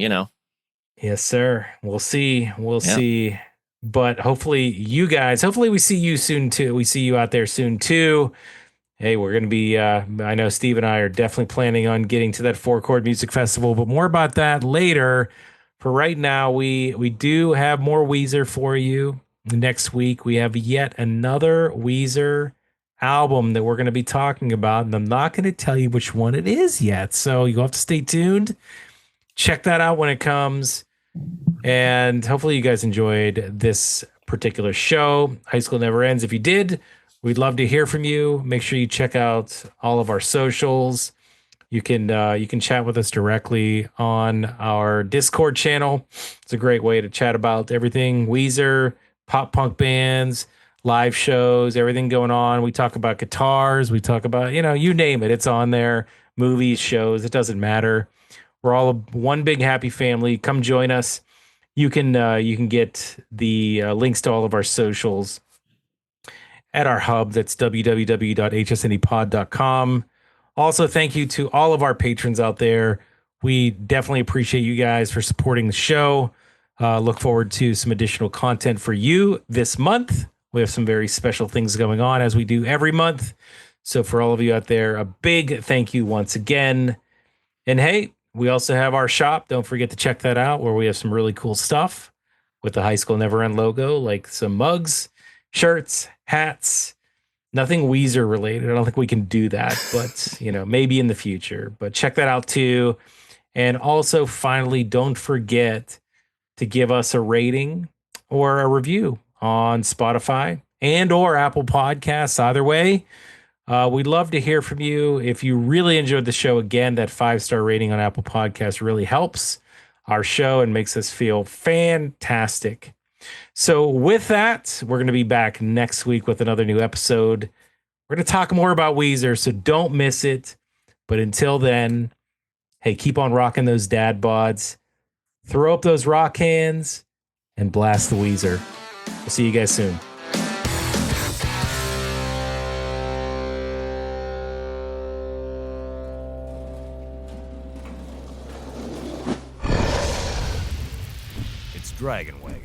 Yes, sir. We'll see. See. But hopefully we see you soon too. We see you out there soon too. Hey, we're going to be, I know Steve and I are definitely planning on getting to that 4 Chord Music Festival, but more about that later. For right now, we do have more Weezer for you. Next week, we have yet another Weezer album that we're going to be talking about, and I'm not going to tell you which one it is yet, so you'll have to stay tuned. Check that out when it comes, and hopefully you guys enjoyed this particular show. High School Never Ends. If you did, we'd love to hear from you. Make sure you check out all of our socials. You can chat with us directly on our Discord channel. It's a great way to chat about everything Weezer, pop punk bands, live shows, everything going on. We talk about guitars. We talk about, you name it. It's on there. movies, shows. It doesn't matter. We're all one big happy family. Come join us. You can get the links to all of our socials at our hub. That's www.hsndpod.com. Also, thank you to all of our patrons out there. We definitely appreciate you guys for supporting the show. Look forward to some additional content for you this month. We have some very special things going on, as we do every month. So for all of you out there, a big thank you once again. And hey, we also have our shop. Don't forget to check that out, where we have some really cool stuff with the High School Never End logo, like some mugs, shirts, hats. Nothing Weezer related. I don't think we can do that, but maybe in the future. But check that out too. And also, finally, don't forget to give us a rating or a review on Spotify and or Apple Podcasts. Either way, we'd love to hear from you. If you really enjoyed the show, again, that 5-star rating on Apple Podcasts really helps our show and makes us feel fantastic. So with that, we're going to be back next week with another new episode. We're going to talk more about Weezer, so don't miss it. But until then, hey, keep on rocking those dad bods. Throw up those rock hands and blast the Weezer. We'll see you guys soon. It's Dragon Wagon.